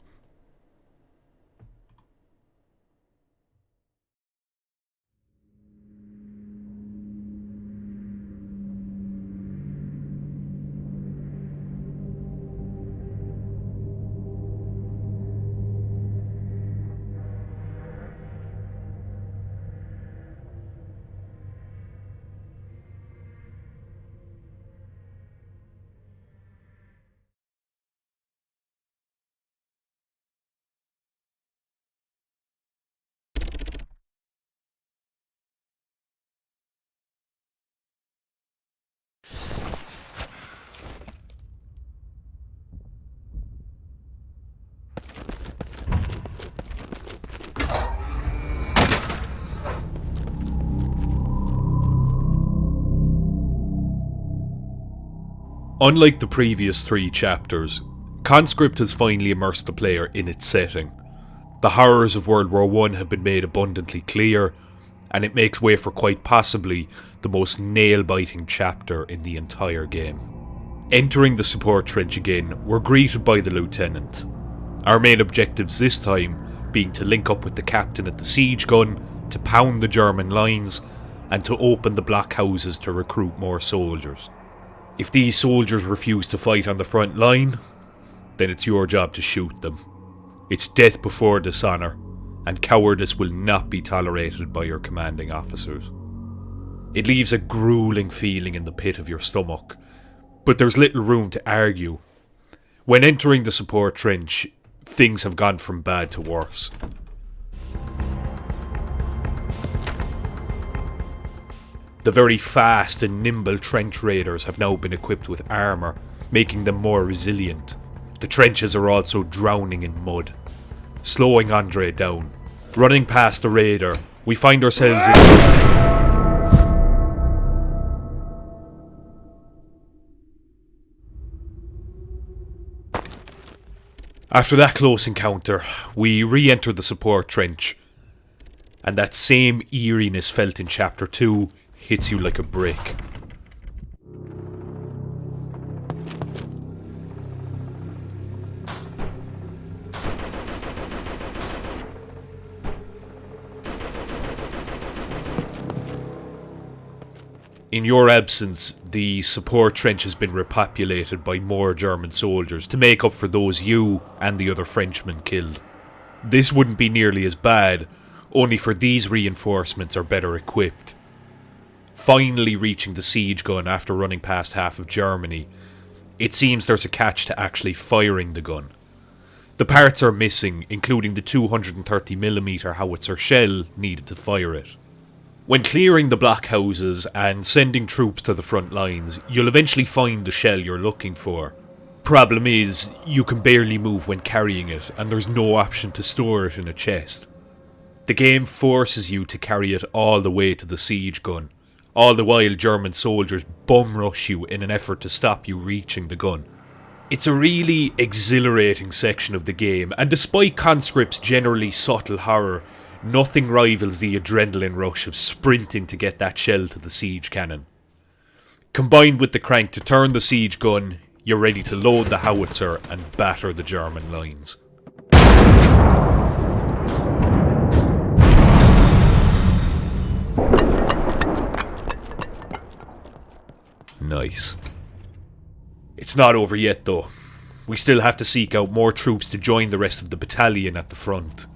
Unlike the previous 3 chapters, Conscript has finally immersed the player in its setting. The horrors of World War I have been made abundantly clear, and it makes way for quite possibly the most nail-biting chapter in the entire game. Entering the support trench again, we're greeted by the Lieutenant. Our main objectives this time being to link up with the captain at the siege gun, to pound the German lines, and to open the blockhouses to recruit more soldiers. If these soldiers refuse to fight on the front line, then it's your job to shoot them. It's death before dishonour, and cowardice will not be tolerated by your commanding officers. It leaves a gruelling feeling in the pit of your stomach, but there's little room to argue. When entering the support trench, things have gone from bad to worse. The very fast and nimble trench raiders have now been equipped with armour, making them more resilient. The trenches are also drowning in mud. Slowing Andre down, running past the raider, we find ourselves in... After that close encounter, we re-enter the support trench, and that same eeriness felt in Chapter 2 hits you like a brick. In your absence, the support trench has been repopulated by more German soldiers to make up for those you and the other Frenchmen killed. This wouldn't be nearly as bad, only for these reinforcements are better equipped. Finally reaching the siege gun after running past half of Germany, it seems there's a catch to actually firing the gun. The parts are missing, including the 230mm howitzer shell needed to fire it. When clearing the blockhouses and sending troops to the front lines, you'll eventually find the shell you're looking for. Problem is, you can barely move when carrying it, and there's no option to store it in a chest. The game forces you to carry it all the way to the siege gun. All the while German soldiers bum rush you in an effort to stop you reaching the gun. It's a really exhilarating section of the game, and despite Conscript's generally subtle horror, nothing rivals the adrenaline rush of sprinting to get that shell to the siege cannon. Combined with the crank to turn the siege gun, you're ready to load the howitzer and batter the German lines. Nice. It's not over yet though. We still have to seek out more troops to join the rest of the battalion at the front.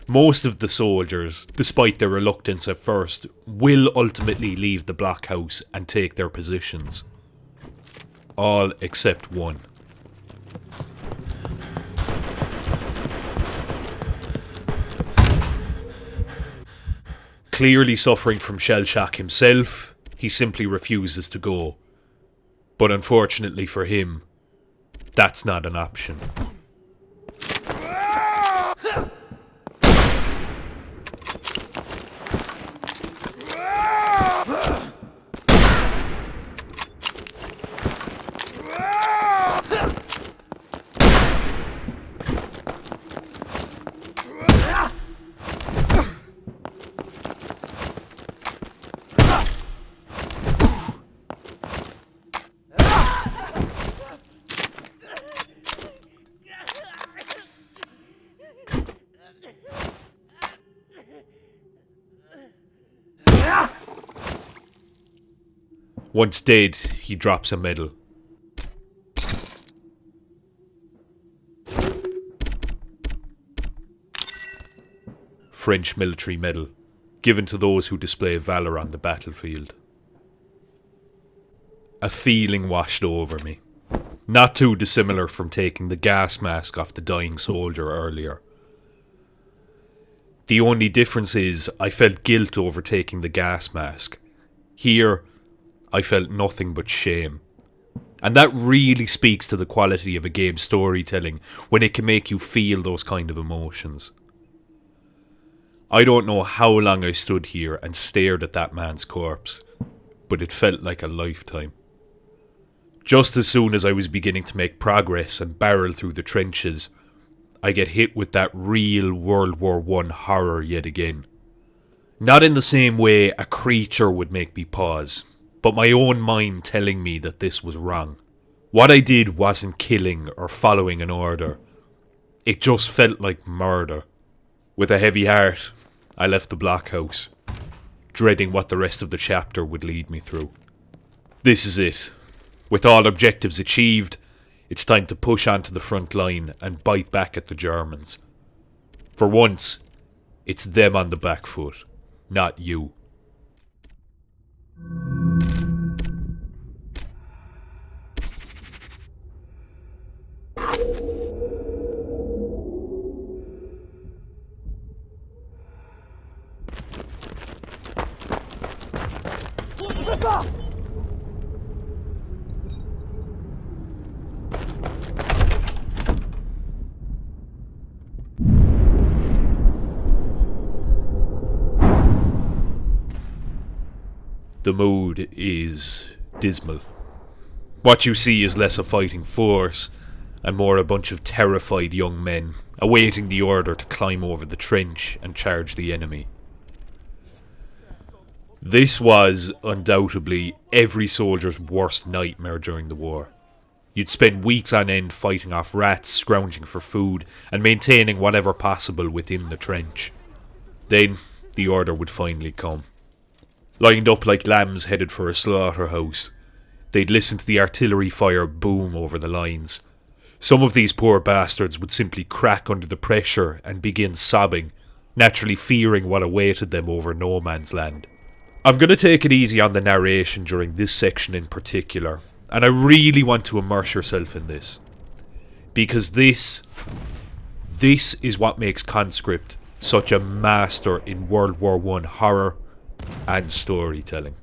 Most of the soldiers, despite their reluctance at first, will ultimately leave the blockhouse and take their positions. All except one. clearly suffering from shell shock himself, he simply refuses to go. But unfortunately for him, that's not an option. Once dead, he drops a medal. French military medal, given to those who display valour on the battlefield. A feeling washed over me, not too dissimilar from taking the gas mask off the dying soldier earlier. The only difference is I felt guilt over taking the gas mask. Here, I felt nothing but shame. And that really speaks to the quality of a game's storytelling when it can make you feel those kind of emotions. I don't know how long I stood here and stared at that man's corpse, but it felt like a lifetime. Just as soon as I was beginning to make progress and barrel through the trenches, I get hit with that real World War I horror yet again. Not in the same way a creature would make me pause, but my own mind telling me that this was wrong. What I did wasn't killing or following an order. It just felt like murder. With a heavy heart, I left the blockhouse, dreading what the rest of the chapter would lead me through. This is it. With all objectives achieved, it's time to push onto the front line and bite back at the Germans. For once, it's them on the back foot, not you. The mood is dismal. What you see is less a fighting force and more a bunch of terrified young men awaiting the order to climb over the trench and charge the enemy. This was, undoubtedly, every soldier's worst nightmare during the war. You'd spend weeks on end fighting off rats, scrounging for food, and maintaining whatever possible within the trench. Then, the order would finally come. Lined up like lambs headed for a slaughterhouse, they'd listen to the artillery fire boom over the lines. Some of these poor bastards would simply crack under the pressure and begin sobbing, naturally fearing what awaited them over no man's land. I'm going to take it easy on the narration during this section in particular, and I really want to immerse yourself in this. Because this is what makes Conscript such a master in World War I horror and storytelling.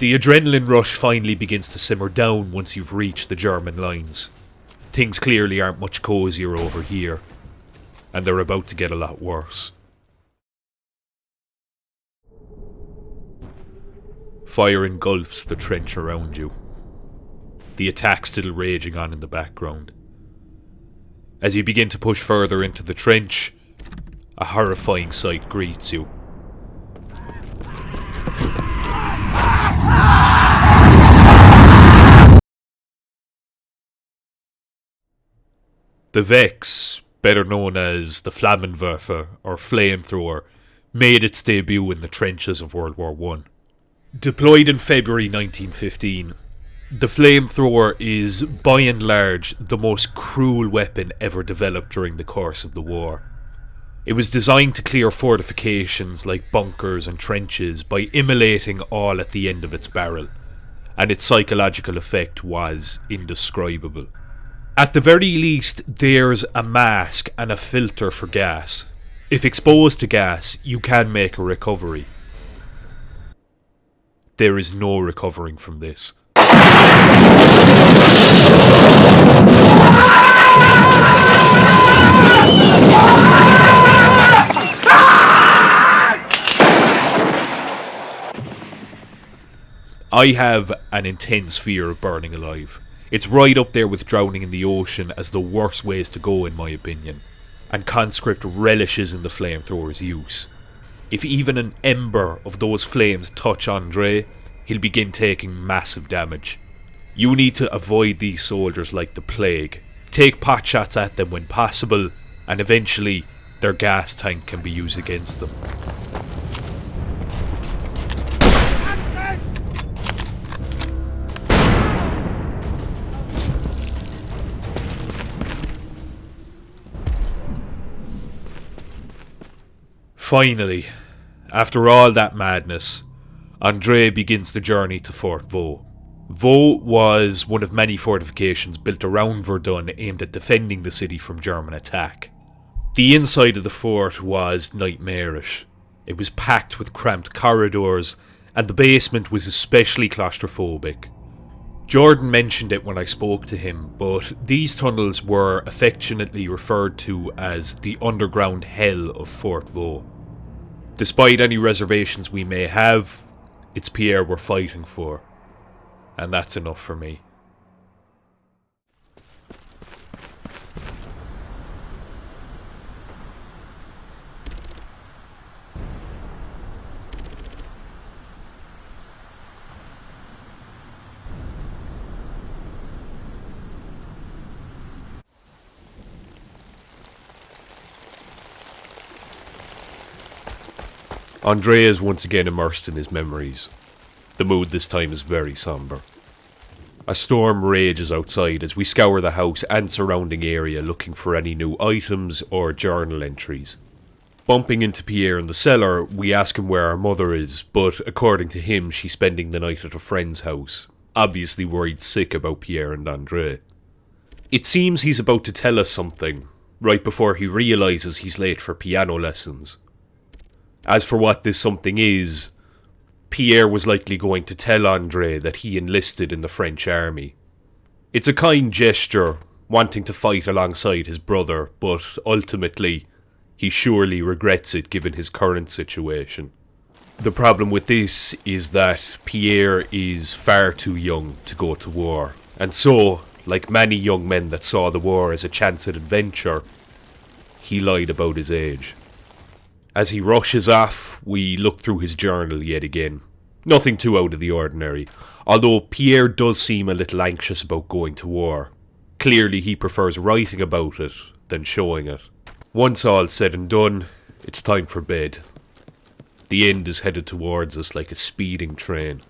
The adrenaline rush finally begins to simmer down once you've reached the German lines. Things clearly aren't much cozier over here, and they're about to get a lot worse. Fire engulfs the trench around you. The attack still raging on in the background. As you begin to push further into the trench, a horrifying sight greets you. The Vaux, better known as the Flammenwerfer or flamethrower, made its debut in the trenches of World War I. Deployed in February 1915, the flamethrower is by and large the most cruel weapon ever developed during the course of the war. It was designed to clear fortifications like bunkers and trenches by immolating all at the end of its barrel, and its psychological effect was indescribable. At the very least, there's a mask and a filter for gas. If exposed to gas, you can make a recovery. There is no recovering from this. I have an intense fear of burning alive. It's right up there with drowning in the ocean as the worst ways to go, in my opinion. And Conscript relishes in the flamethrower's use. If even an ember of those flames touch Andre, he'll begin taking massive damage. You need to avoid these soldiers like the plague. Take pot shots at them when possible, and eventually their gas tank can be used against them. Finally, after all that madness, Andre begins the journey to Fort Vaux. Vaux was one of many fortifications built around Verdun aimed at defending the city from German attack. The inside of the fort was nightmarish. It was packed with cramped corridors, and the basement was especially claustrophobic. Jordan mentioned it when I spoke to him, but these tunnels were affectionately referred to as the underground hell of Fort Vaux. Despite any reservations we may have, it's Pierre we're fighting for. And that's enough for me. Andre is once again immersed in his memories. The mood this time is very somber. A storm rages outside as we scour the house and surrounding area looking for any new items or journal entries. Bumping into Pierre in the cellar, we ask him where our mother is, but according to him, she's spending the night at a friend's house, obviously worried sick about Pierre and Andre. It seems he's about to tell us something, right before he realises he's late for piano lessons. As for what this something is, Pierre was likely going to tell Andre that he enlisted in the French army. It's a kind gesture, wanting to fight alongside his brother, but ultimately, he surely regrets it given his current situation. The problem with this is that Pierre is far too young to go to war, and so, like many young men that saw the war as a chance at adventure, he lied about his age. As he rushes off, we look through his journal yet again. Nothing too out of the ordinary, although Pierre does seem a little anxious about going to war. Clearly he prefers writing about it than showing it. Once all said and done, it's time for bed. The end is headed towards us like a speeding train,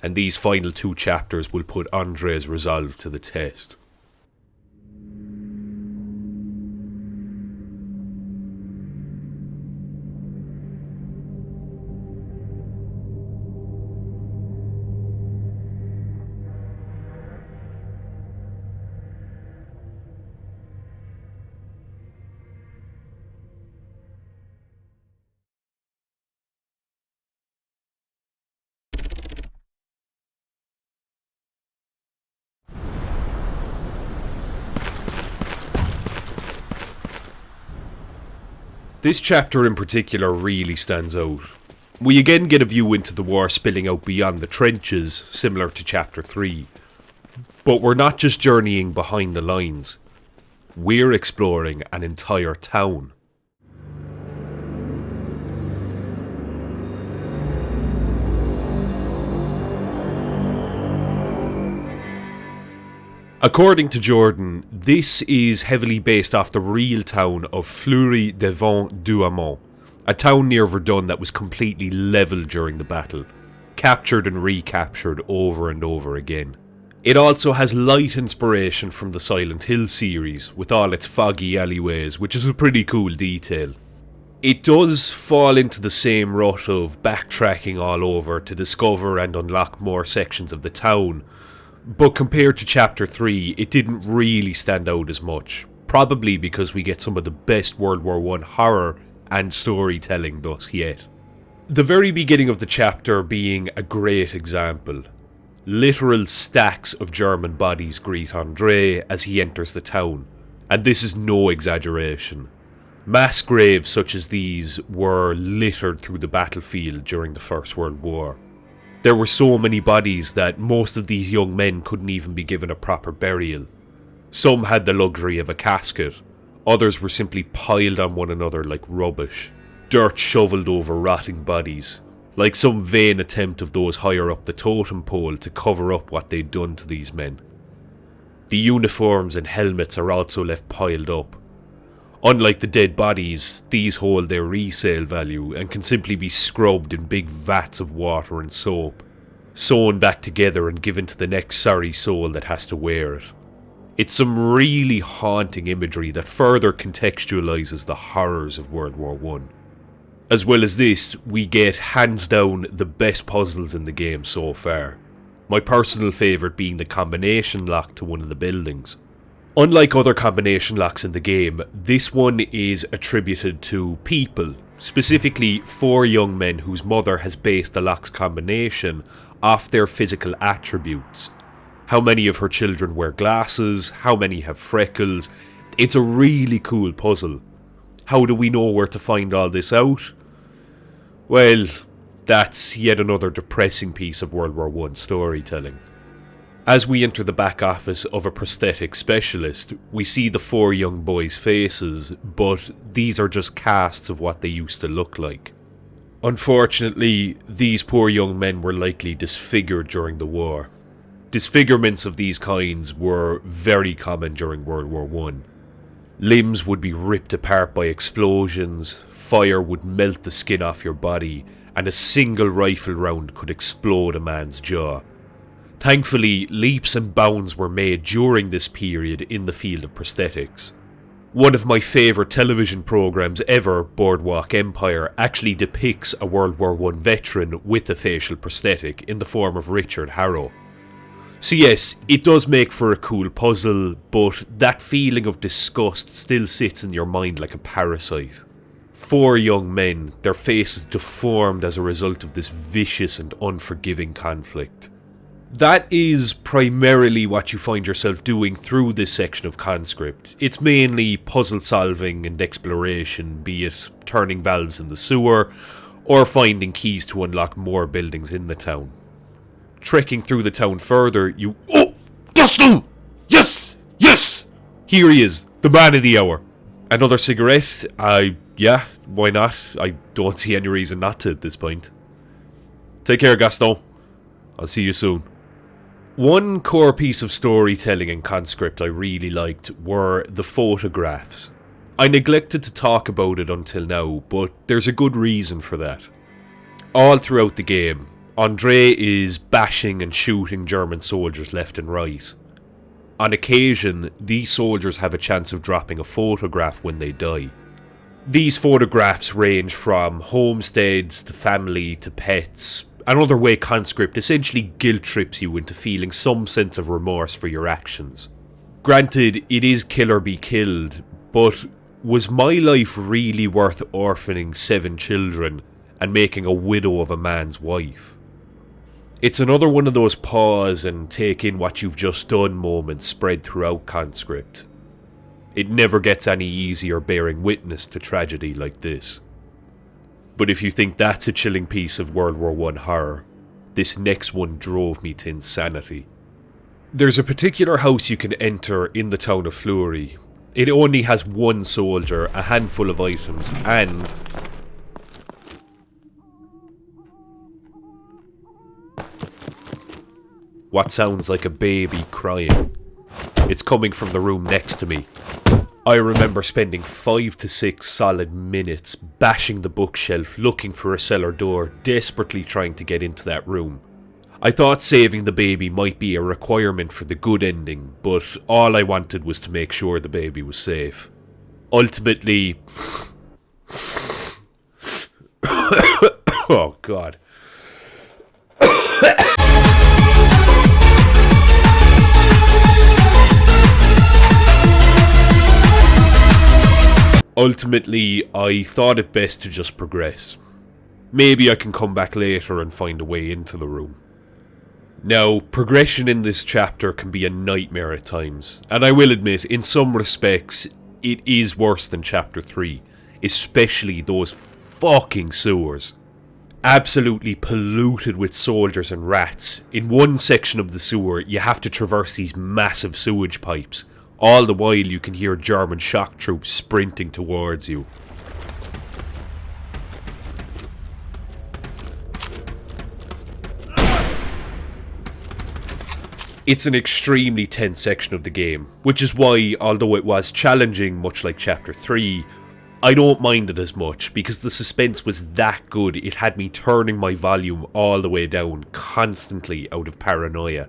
and these final 2 chapters will put Andre's resolve to the test. This chapter in particular really stands out. We again get a view into the war spilling out beyond the trenches, similar to chapter 3. But we're not just journeying behind the lines, we're exploring an entire town. According to Jordan, this is heavily based off the real town of Flury devant Douaumont, a town near Verdun that was completely leveled during the battle, captured and recaptured over and over again. It also has light inspiration from the Silent Hill series, with all its foggy alleyways, which is a pretty cool detail. It does fall into the same rut of backtracking all over to discover and unlock more sections of the town, but compared to Chapter 3, it didn't really stand out as much, probably because we get some of the best World War I horror and storytelling thus yet. The very beginning of the chapter being a great example. Literal stacks of German bodies greet André as he enters the town, and this is no exaggeration. Mass graves such as these were littered through the battlefield during the First World War. There were so many bodies that most of these young men couldn't even be given a proper burial. Some had the luxury of a casket, others were simply piled on one another like rubbish, dirt shovelled over rotting bodies, like some vain attempt of those higher up the totem pole to cover up what they'd done to these men. The uniforms and helmets are also left piled up. Unlike the dead bodies, these hold their resale value and can simply be scrubbed in big vats of water and soap, sewn back together and given to the next sorry soul that has to wear it. It's some really haunting imagery that further contextualises the horrors of World War I. As well as this, we get hands down the best puzzles in the game so far. My personal favourite being the combination lock to one of the buildings. Unlike other combination locks in the game, this one is attributed to people, specifically 4 young men whose mother has based the lock's combination off their physical attributes. How many of her children wear glasses, how many have freckles. It's a really cool puzzle. How do we know where to find all this out? Well, that's yet another depressing piece of World War I storytelling. As we enter the back office of a prosthetic specialist, we see the 4 young boys' faces, but these are just casts of what they used to look like. Unfortunately, these poor young men were likely disfigured during the war. Disfigurements of these kinds were very common during World War I. Limbs would be ripped apart by explosions, fire would melt the skin off your body, and a single rifle round could explode a man's jaw. Thankfully, leaps and bounds were made during this period in the field of prosthetics. One of my favourite television programmes ever, Boardwalk Empire, actually depicts a World War I veteran with a facial prosthetic in the form of Richard Harrow. So yes, it does make for a cool puzzle, but that feeling of disgust still sits in your mind like a parasite. 4 young men, their faces deformed as a result of this vicious and unforgiving conflict. That is primarily what you find yourself doing through this section of Conscript. It's mainly puzzle solving and exploration, be it turning valves in the sewer, or finding keys to unlock more buildings in the town. Trekking through the town further, you... Oh! Gaston! Yes! Yes! Here he is, the man of the hour. Another cigarette? Yeah, why not? I don't see any reason not to at this point. Take care, Gaston. I'll see you soon. One core piece of storytelling in Conscript I really liked were the photographs. I neglected to talk about it until now, but there's a good reason for that. All throughout the game, André is bashing and shooting German soldiers left and right. On occasion, these soldiers have a chance of dropping a photograph when they die. These photographs range from homesteads to family to pets. Another way Conscript essentially guilt trips you into feeling some sense of remorse for your actions. Granted, it is kill or be killed, but was my life really worth orphaning 7 children and making a widow of a man's wife? It's another one of those pause and take in what you've just done moments spread throughout Conscript. It never gets any easier bearing witness to tragedy like this. But if you think that's a chilling piece of World War I horror, this next one drove me to insanity. There's a particular house you can enter in the town of Flury. It only has one soldier, a handful of items, and what sounds like a baby crying. It's coming from the room next to me. I remember spending 5 to 6 solid minutes bashing the bookshelf, looking for a cellar door, desperately trying to get into that room. I thought saving the baby might be a requirement for the good ending, but all I wanted was to make sure the baby was safe. Ultimately... oh God. Ultimately, I thought it best to just progress. Maybe I can come back later and find a way into the room. Now, progression in this chapter can be a nightmare at times, and I will admit, in some respects, it is worse than chapter 3, especially those fucking sewers. Absolutely polluted with soldiers and rats. In one section of the sewer, you have to traverse these massive sewage pipes. All the while you can hear German shock troops sprinting towards you. It's an extremely tense section of the game, which is why, although it was challenging much like chapter 3, I don't mind it as much because the suspense was that good it had me turning my volume all the way down constantly out of paranoia.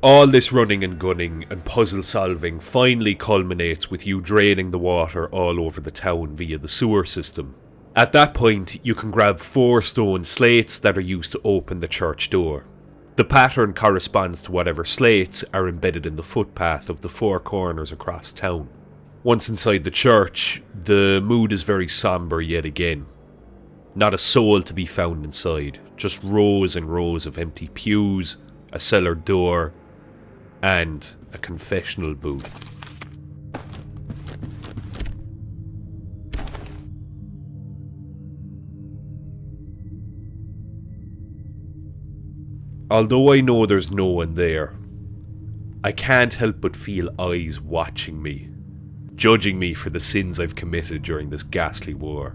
All this running and gunning and puzzle solving finally culminates with you draining the water all over the town via the sewer system. At that point, you can grab 4 stone slates that are used to open the church door. The pattern corresponds to whatever slates are embedded in the footpath of the 4 corners across town. Once inside the church, the mood is very somber yet again. Not a soul to be found inside, just rows and rows of empty pews, a cellar door, and a confessional booth. Although I know there's no one there, I can't help but feel eyes watching me, judging me for the sins I've committed during this ghastly war.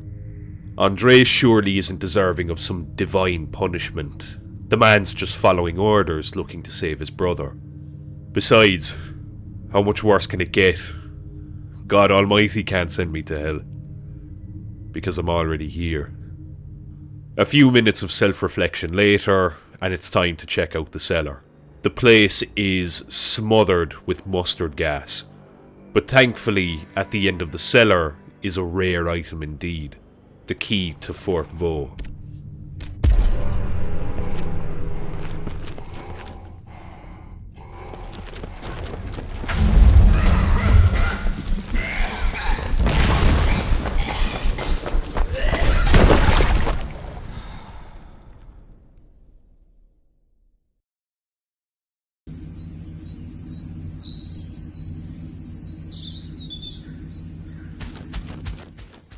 André surely isn't deserving of some divine punishment. The man's just following orders, looking to save his brother. Besides, how much worse can it get? God Almighty can't send me to hell, because I'm already here. A few minutes of self-reflection later, and it's time to check out the cellar. The place is smothered with mustard gas, but thankfully at the end of the cellar is a rare item indeed, the key to Fort Vaux.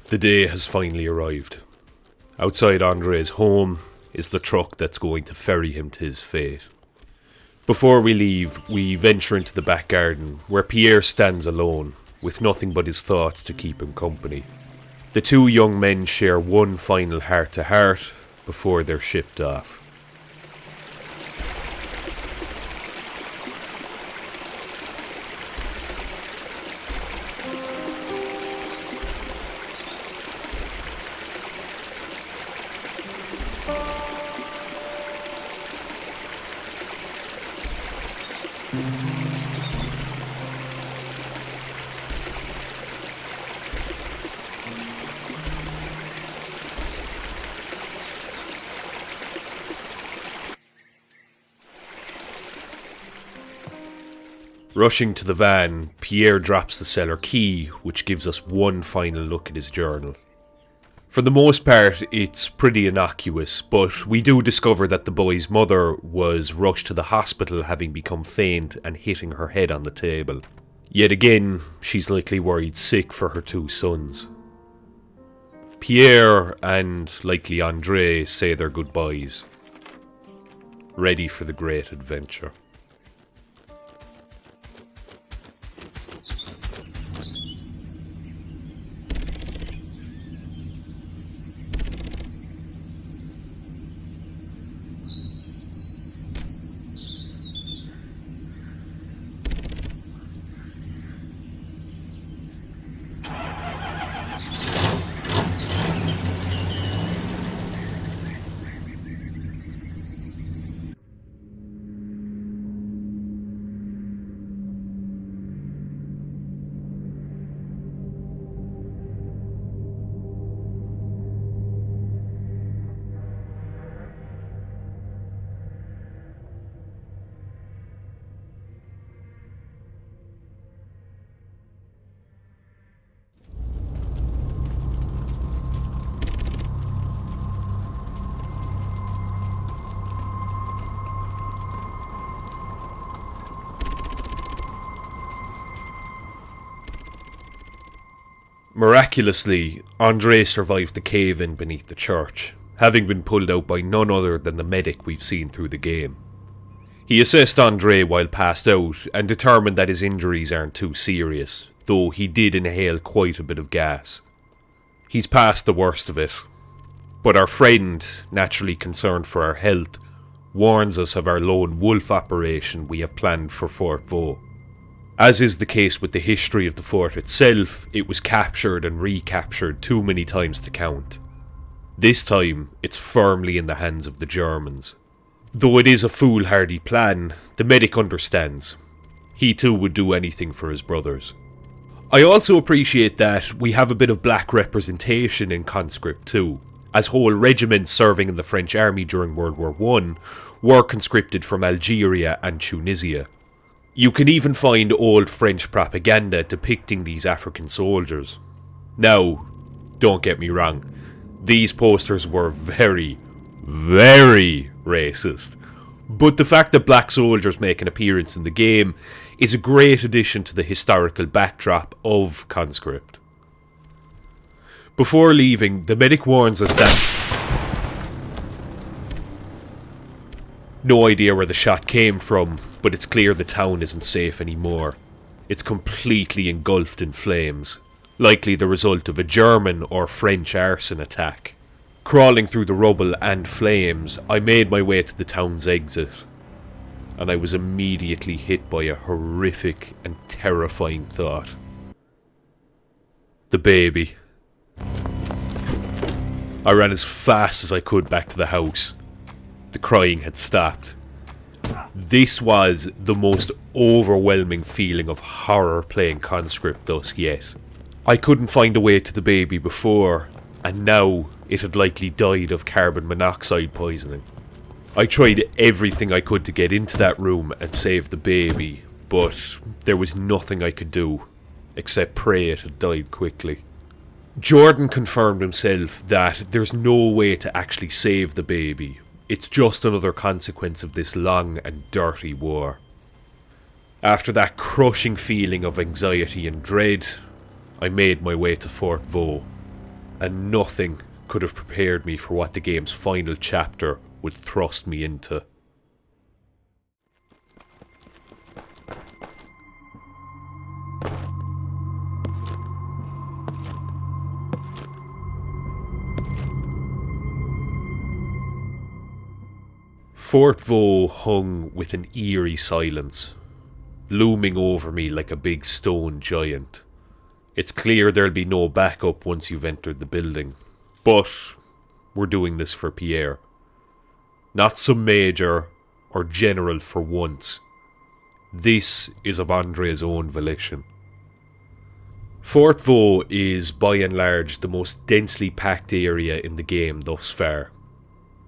The day has finally arrived. Outside André's home is the truck that's going to ferry him to his fate. Before we leave, we venture into the back garden, where Pierre stands alone, with nothing but his thoughts to keep him company. The 2 young men share one final heart-to-heart before they're shipped off. Rushing to the van, Pierre drops the cellar key, which gives us one final look at his journal. For the most part, it's pretty innocuous, but we do discover that the boy's mother was rushed to the hospital having become faint and hitting her head on the table. Yet again, she's likely worried sick for her 2 sons. Pierre and likely André say their goodbyes, ready for the great adventure. Miraculously, André survived the cave-in beneath the church, having been pulled out by none other than the medic we've seen through the game. He assessed André while passed out and determined that his injuries aren't too serious, though he did inhale quite a bit of gas. He's past the worst of it, but our friend, naturally concerned for our health, warns us of our lone wolf operation we have planned for Fort Vaux. As is the case with the history of the fort itself, it was captured and recaptured too many times to count. This time, it's firmly in the hands of the Germans. Though it is a foolhardy plan, the medic understands. He too would do anything for his brothers. I also appreciate that we have a bit of black representation in Conscript too, as whole regiments serving in the French army during World War I were conscripted from Algeria and Tunisia. You can even find old French propaganda depicting these African soldiers. Now, don't get me wrong, these posters were very, very racist. But the fact that black soldiers make an appearance in the game is a great addition to the historical backdrop of Conscript. Before leaving, the medic warns us that no idea where the shot came from, but it's clear the town isn't safe anymore. It's completely engulfed in flames, likely the result of a German or French arson attack. Crawling through the rubble and flames, I made my way to the town's exit, and I was immediately hit by a horrific and terrifying thought. The baby. I ran as fast as I could back to the house. The crying had stopped. This was the most overwhelming feeling of horror playing Conscript thus yet. I couldn't find a way to the baby before, and now it had likely died of carbon monoxide poisoning. I tried everything I could to get into that room and save the baby, but there was nothing I could do, except pray it had died quickly. Jordan confirmed himself that there's no way to actually save the baby. It's just another consequence of this long and dirty war. After that crushing feeling of anxiety and dread, I made my way to Fort Vaux, and nothing could have prepared me for what the game's final chapter would thrust me into. Fort Vaux hung with an eerie silence, looming over me like a big stone giant. It's clear there'll be no backup once you've entered the building, but we're doing this for Pierre. Not some major or general for once. This is of André's own volition. Fort Vaux is by and large the most densely packed area in the game thus far.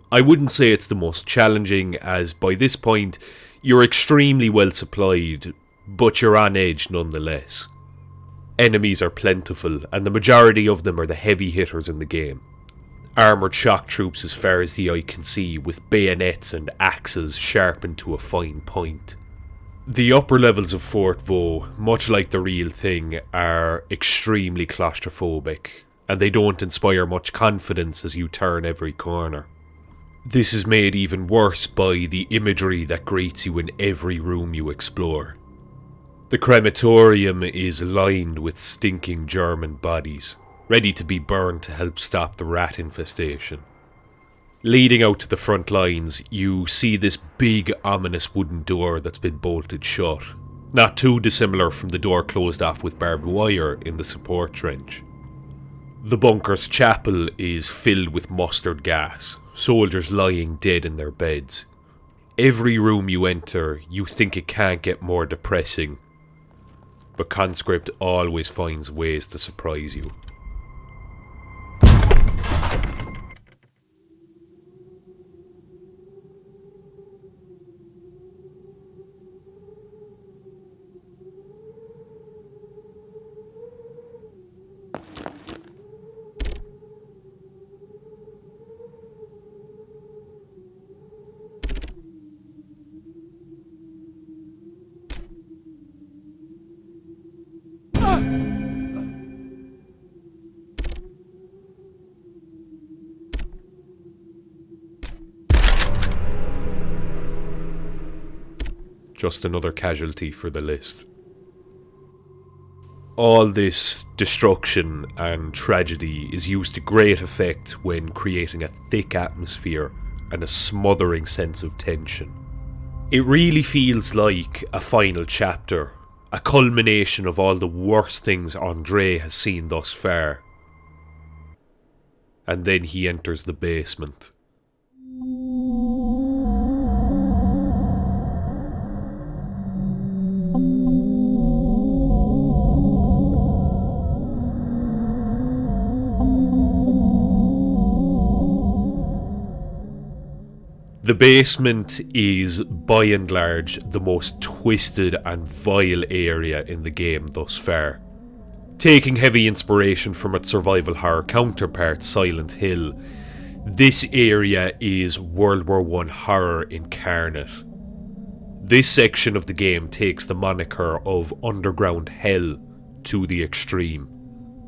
I wouldn't say it's the most challenging, as by this point you're extremely well supplied, but you're on edge nonetheless. Enemies are plentiful, and the majority of them are the heavy hitters in the game. Armoured shock troops as far as the eye can see, with bayonets and axes sharpened to a fine point. The upper levels of Fort Vaux, much like the real thing, are extremely claustrophobic, and they don't inspire much confidence as you turn every corner. This is made even worse by the imagery that greets you in every room you explore. The crematorium is lined with stinking German bodies, ready to be burned to help stop the rat infestation. Leading out to the front lines, you see this big, ominous wooden door that's been bolted shut, not too dissimilar from the door closed off with barbed wire in the support trench. The bunker's chapel is filled with mustard gas, soldiers lying dead in their beds. Every room you enter, you think it can't get more depressing, but Conscript always finds ways to surprise you. Just another casualty for the list. All this destruction and tragedy is used to great effect when creating a thick atmosphere and a smothering sense of tension. It really feels like a final chapter, a culmination of all the worst things Andre has seen thus far. And then he enters the basement. The basement is, by and large, the most twisted and vile area in the game thus far. Taking heavy inspiration from its survival horror counterpart, Silent Hill, this area is WW1 Horror incarnate. This section of the game takes the moniker of Underground Hell to the extreme.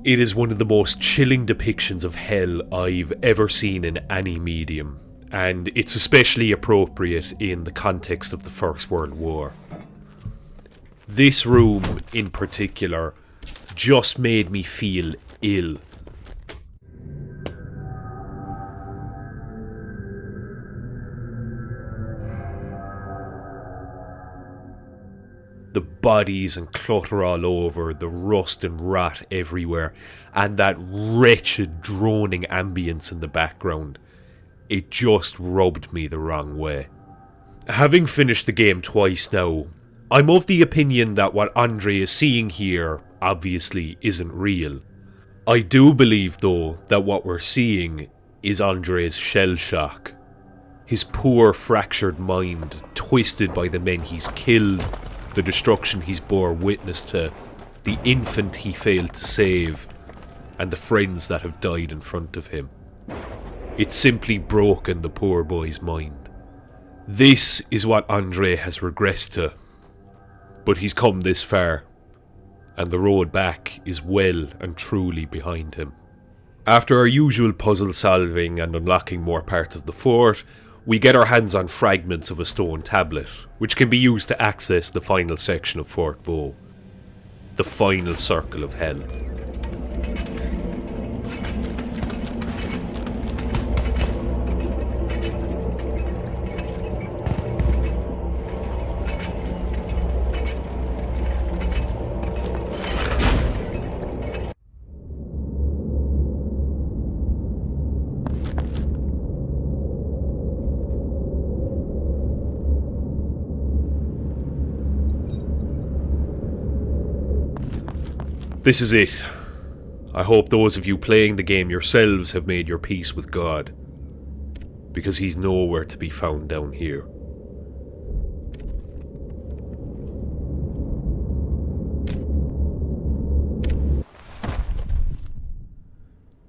It is one of the most chilling depictions of hell I've ever seen in any medium, and it's especially appropriate in the context of the First World War. This room in particular just made me feel ill. The bodies and clutter all over, the rust and rot everywhere, and that wretched droning ambience in the background. It just rubbed me the wrong way. Having finished the game twice now, I'm of the opinion that what Andre is seeing here obviously isn't real. I do believe though that what we're seeing is Andre's shell shock. His poor fractured mind, twisted by the men he's killed, the destruction he's bore witness to, the infant he failed to save, and the friends that have died in front of him. It's simply broken the poor boy's mind. This is what Andre has regressed to. But he's come this far, and the road back is well and truly behind him. After our usual puzzle solving and unlocking more parts of the fort, we get our hands on fragments of a stone tablet, which can be used to access the final section of Fort Vaux, the final circle of hell. This is it. I hope those of you playing the game yourselves have made your peace with God, because he's nowhere to be found down here.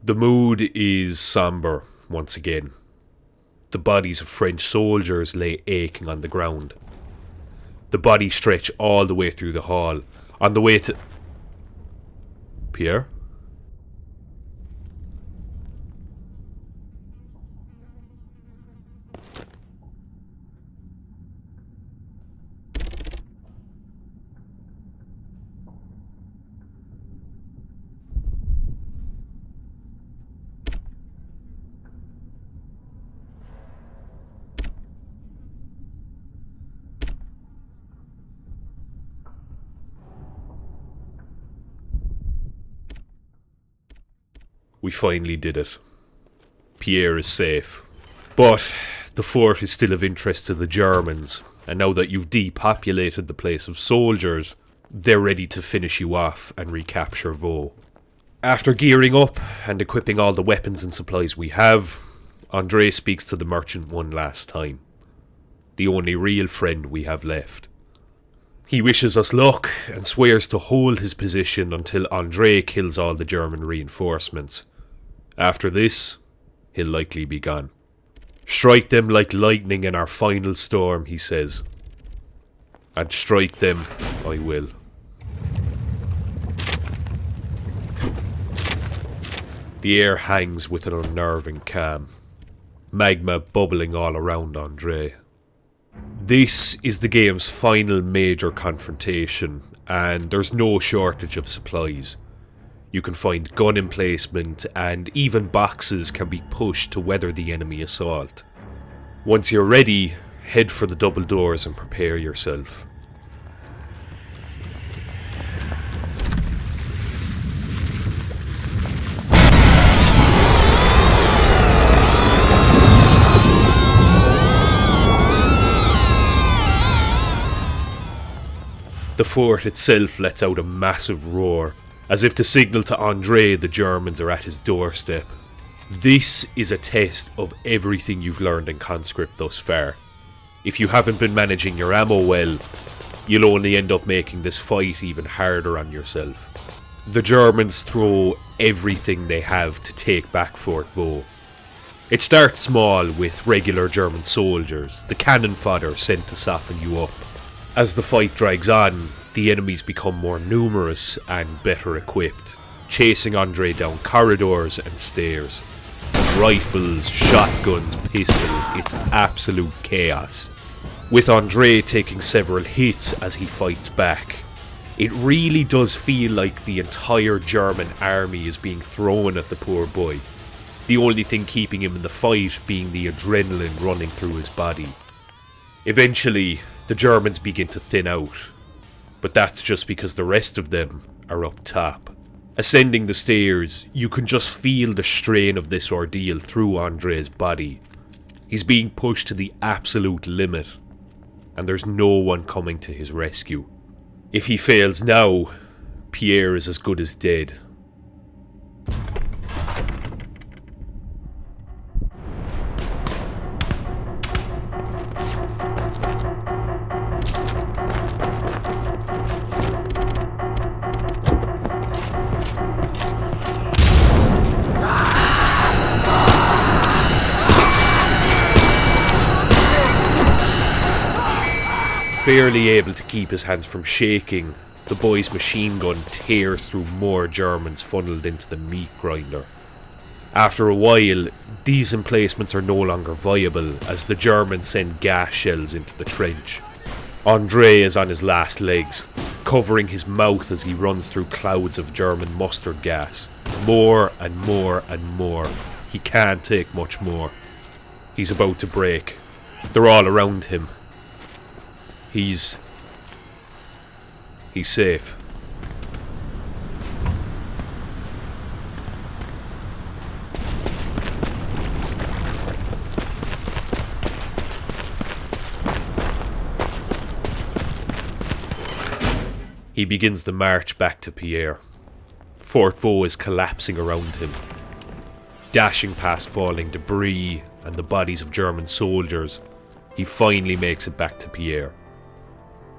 The mood is somber once again. The bodies of French soldiers lay aching on the ground. The bodies stretch all the way through the hall. On the way to... Pierre? We finally did it. Pierre is safe. But the fort is still of interest to the Germans, and now that you've depopulated the place of soldiers, they're ready to finish you off and recapture Vaux. After gearing up and equipping all the weapons and supplies we have, Andre speaks to the merchant one last time. The only real friend we have left. He wishes us luck and swears to hold his position until Andre kills all the German reinforcements. After this, he'll likely be gone. Strike them like lightning in our final storm, he says. And strike them I will. The air hangs with an unnerving calm. Magma bubbling all around Andre. This is the game's final major confrontation, and there's no shortage of supplies. You can find gun emplacement, and even boxes can be pushed to weather the enemy assault. Once you're ready, head for the double doors and prepare yourself. The fort itself lets out a massive roar, as if to signal to Andre the Germans are at his doorstep. This is a test of everything you've learned in Conscript thus far. If you haven't been managing your ammo well, you'll only end up making this fight even harder on yourself. The Germans throw everything they have to take back Fort Vaux. It starts small with regular German soldiers, the cannon fodder sent to soften you up. As the fight drags on, the enemies become more numerous and better equipped, chasing Andre down corridors and stairs. Rifles, shotguns, pistols, it's absolute chaos. With Andre taking several hits as he fights back, it really does feel like the entire German army is being thrown at the poor boy. The only thing keeping him in the fight being the adrenaline running through his body. Eventually, the Germans begin to thin out, but that's just because the rest of them are up top. Ascending the stairs, you can just feel the strain of this ordeal through Andre's body. He's being pushed to the absolute limit, and there's no one coming to his rescue. If he fails now, Pierre is as good as dead. Barely able to keep his hands from shaking, the boy's machine gun tears through more Germans funneled into the meat grinder. After a while, these emplacements are no longer viable as the Germans send gas shells into the trench. Andre is on his last legs, covering his mouth as he runs through clouds of German mustard gas. More and more and more. He can't take much more. He's about to break. They're all around him. He's safe. He begins the march back to Pierre. Fort Vaux is collapsing around him. Dashing past falling debris and the bodies of German soldiers, he finally makes it back to Pierre.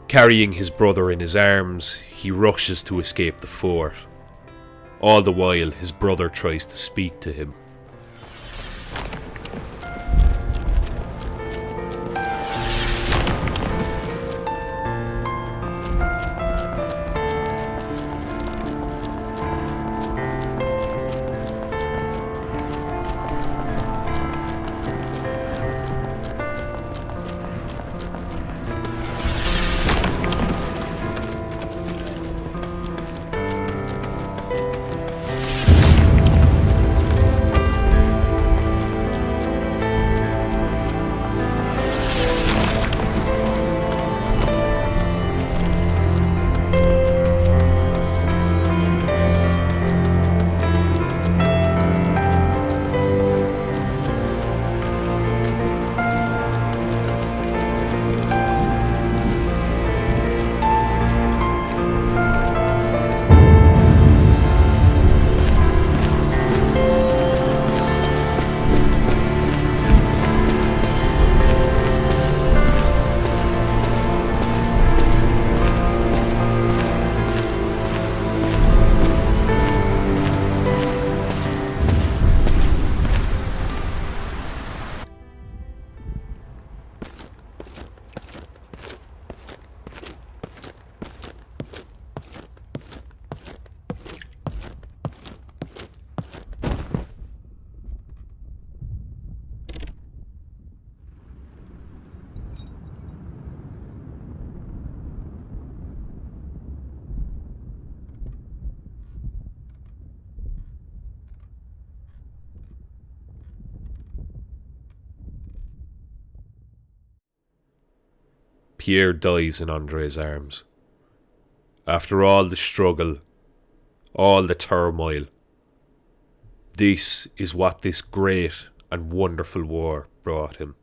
Carrying his brother in his arms, he rushes to escape the fort. All the while, his brother tries to speak to him. Pierre dies in André's arms. After all the struggle, all the turmoil, this is what this great and wonderful war brought him.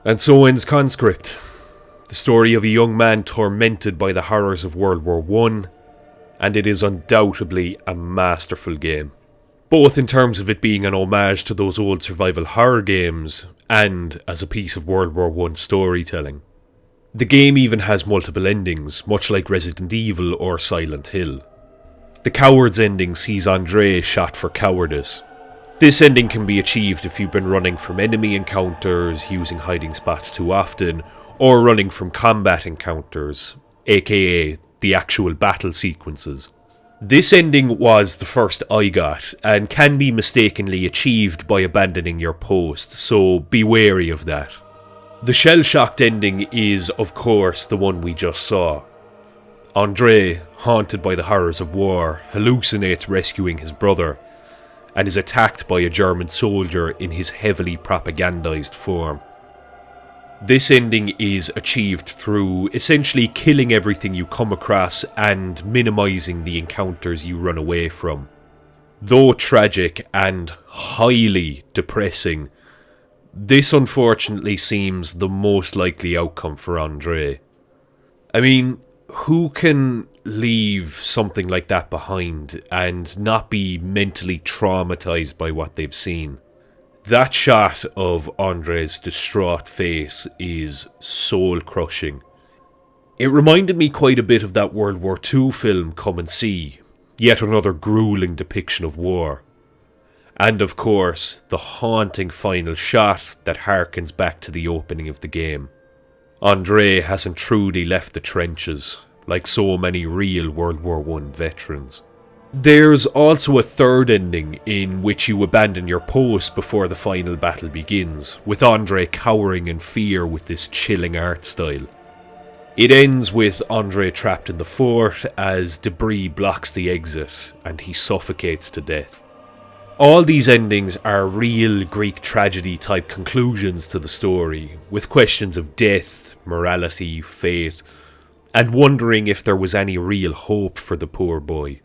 And so ends Conscript, the story of a young man tormented by the horrors of World War I, and it is undoubtedly a masterful game, both in terms of it being an homage to those old survival horror games and as a piece of World War I storytelling. The game even has multiple endings, much like Resident Evil or Silent Hill. The coward's ending sees André shot for cowardice. This ending can be achieved if you've been running from enemy encounters, using hiding spots too often, or running from combat encounters, aka the actual battle sequences. This ending was the first I got, and can be mistakenly achieved by abandoning your post, so be wary of that. The shell-shocked ending is, of course, the one we just saw. André, haunted by the horrors of war, hallucinates rescuing his brother, and is attacked by a German soldier in his heavily propagandized form. This ending is achieved through essentially killing everything you come across and minimizing the encounters you run away from. Though tragic and highly depressing, this unfortunately seems the most likely outcome for André. I mean, who can leave something like that behind and not be mentally traumatized by what they've seen? That shot of André's distraught face is soul-crushing. It reminded me quite a bit of that World War II film Come and See, yet another gruelling depiction of war. And of course, the haunting final shot that harkens back to the opening of the game. André hasn't truly left the trenches, like so many real World War I veterans. There's also a third ending in which you abandon your post before the final battle begins, with André cowering in fear with this chilling art style. It ends with André trapped in the fort as debris blocks the exit and he suffocates to death. All these endings are real Greek tragedy type conclusions to the story, with questions of death, morality, fate, and wondering if there was any real hope for the poor boy.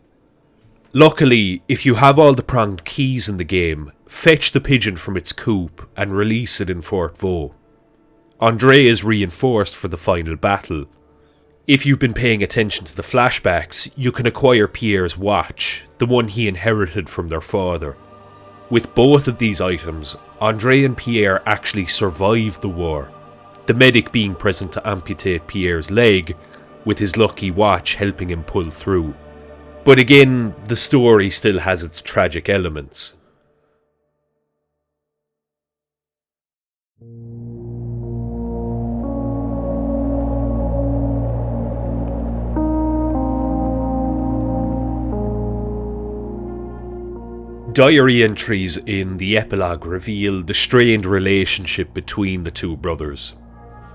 Luckily, if you have all the pronged keys in the game, fetch the pigeon from its coop and release it in Fort Vaux. André is reinforced for the final battle. If you've been paying attention to the flashbacks, you can acquire Pierre's watch, the one he inherited from their father. With both of these items, André and Pierre actually survived the war, the medic being present to amputate Pierre's leg, with his lucky watch helping him pull through. But again, the story still has its tragic elements. Diary entries in the epilogue reveal the strained relationship between the two brothers.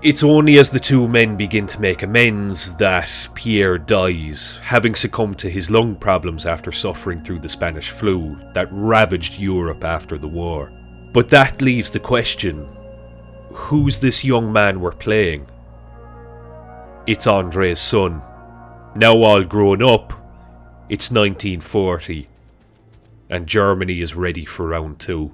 It's only as the two men begin to make amends that Pierre dies, having succumbed to his lung problems after suffering through the Spanish flu that ravaged Europe after the war. But that leaves the question, who's this young man we're playing? It's André's son. Now all grown up, it's 1940. And Germany is ready for round 2.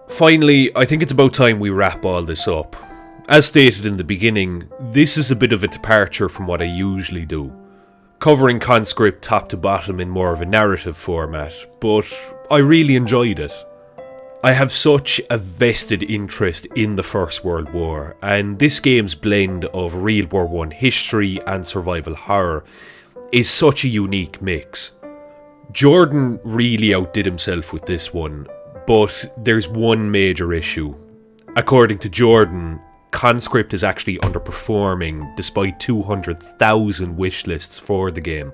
Finally, I think it's about time we wrap all this up. As stated in the beginning, this is a bit of a departure from what I usually do, covering Conscript top to bottom in more of a narrative format, but I really enjoyed it. I have such a vested interest in the First World War, and this game's blend of Real War I history and survival horror is such a unique mix. Jordan really outdid himself with this one, but there's one major issue. According to Jordan, Conscript is actually underperforming despite 200,000 wish lists for the game.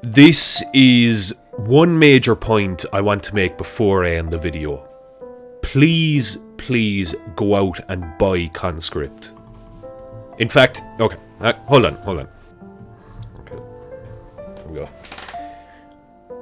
This is one major point I want to make before I end the video. Please go out and buy Conscript. In fact, okay, hold on. Okay, here we go.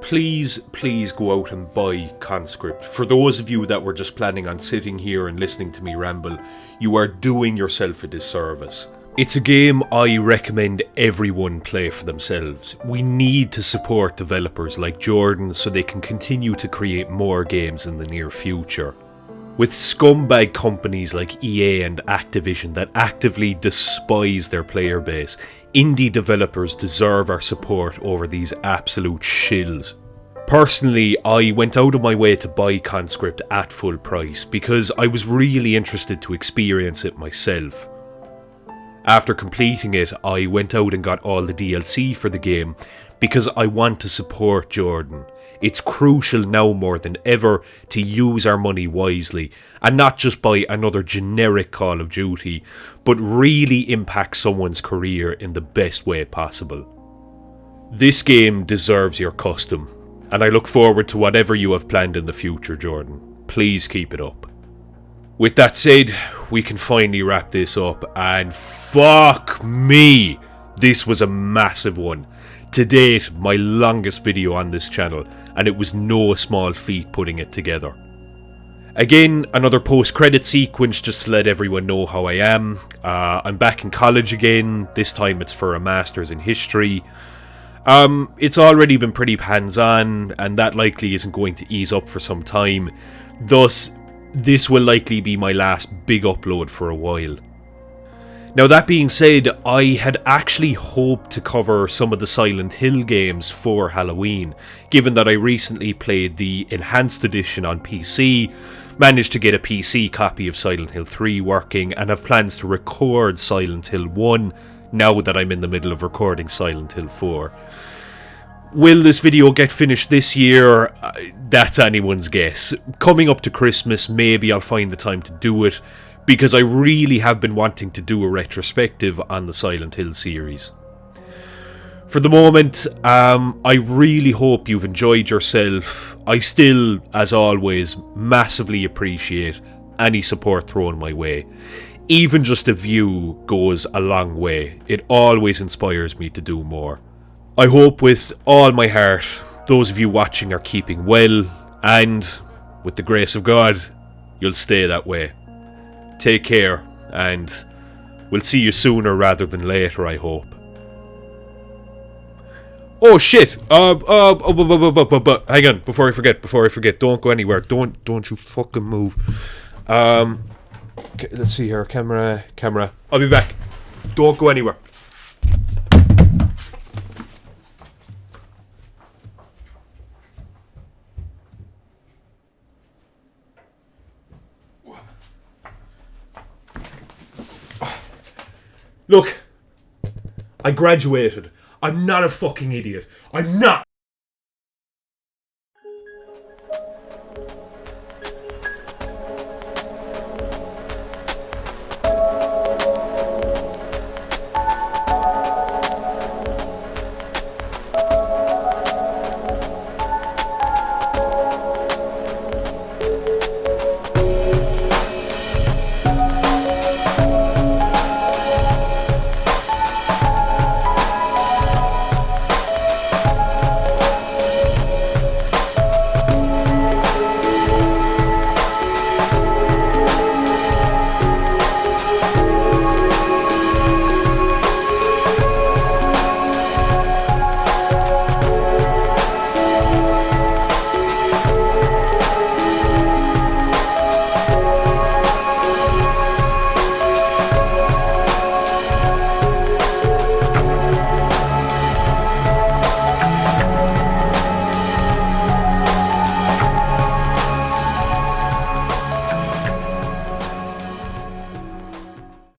please go out and buy Conscript. For those of you that were just planning on sitting here and listening to me ramble, you are doing yourself a disservice. It's a game I recommend everyone play for themselves. We need to support developers like Jordan so they can continue to create more games in the near future. With scumbag companies like EA and Activision that actively despise their player base, indie developers deserve our support over these absolute shills. Personally, I went out of my way to buy Conscript at full price because I was really interested to experience it myself. After completing it, I went out and got all the DLC for the game because I want to support Jordan. It's crucial now more than ever to use our money wisely and not just buy another generic Call of Duty, but really impact someone's career in the best way possible. This game deserves your custom, and I look forward to whatever you have planned in the future, Jordan. Please keep it up. With that said, we can finally wrap this up, and fuck me, this was a massive one. To date, my longest video on this channel, and it was no small feat putting it together. Again, another post-credit sequence just to let everyone know how I am. I'm back in college again, this time it's for a Masters in History. It's already been pretty hands-on, and that likely isn't going to ease up for some time. Thus, this will likely be my last big upload for a while. Now that being said, I had actually hoped to cover some of the Silent Hill games for Halloween, given that I recently played the Enhanced Edition on PC, managed to get a PC copy of Silent Hill 3 working, and have plans to record Silent Hill 1 now that I'm in the middle of recording Silent Hill 4. Will this video get finished this year? That's anyone's guess. Coming up to Christmas, maybe I'll find the time to do it, because I really have been wanting to do a retrospective on the Silent Hill series. For the moment, I really hope you've enjoyed yourself. I still, as always, massively appreciate any support thrown my way. Even just a view goes a long way. It always inspires me to do more. I hope with all my heart those of you watching are keeping well, and with the grace of God, you'll stay that way. Take care, and we'll see you sooner rather than later, I hope. Oh shit! Hang on, before I forget, don't go anywhere. Don't you fucking move. Okay, let's see here, camera. I'll be back. Don't go anywhere. Look, I graduated. I'm not a fucking idiot. I'm not.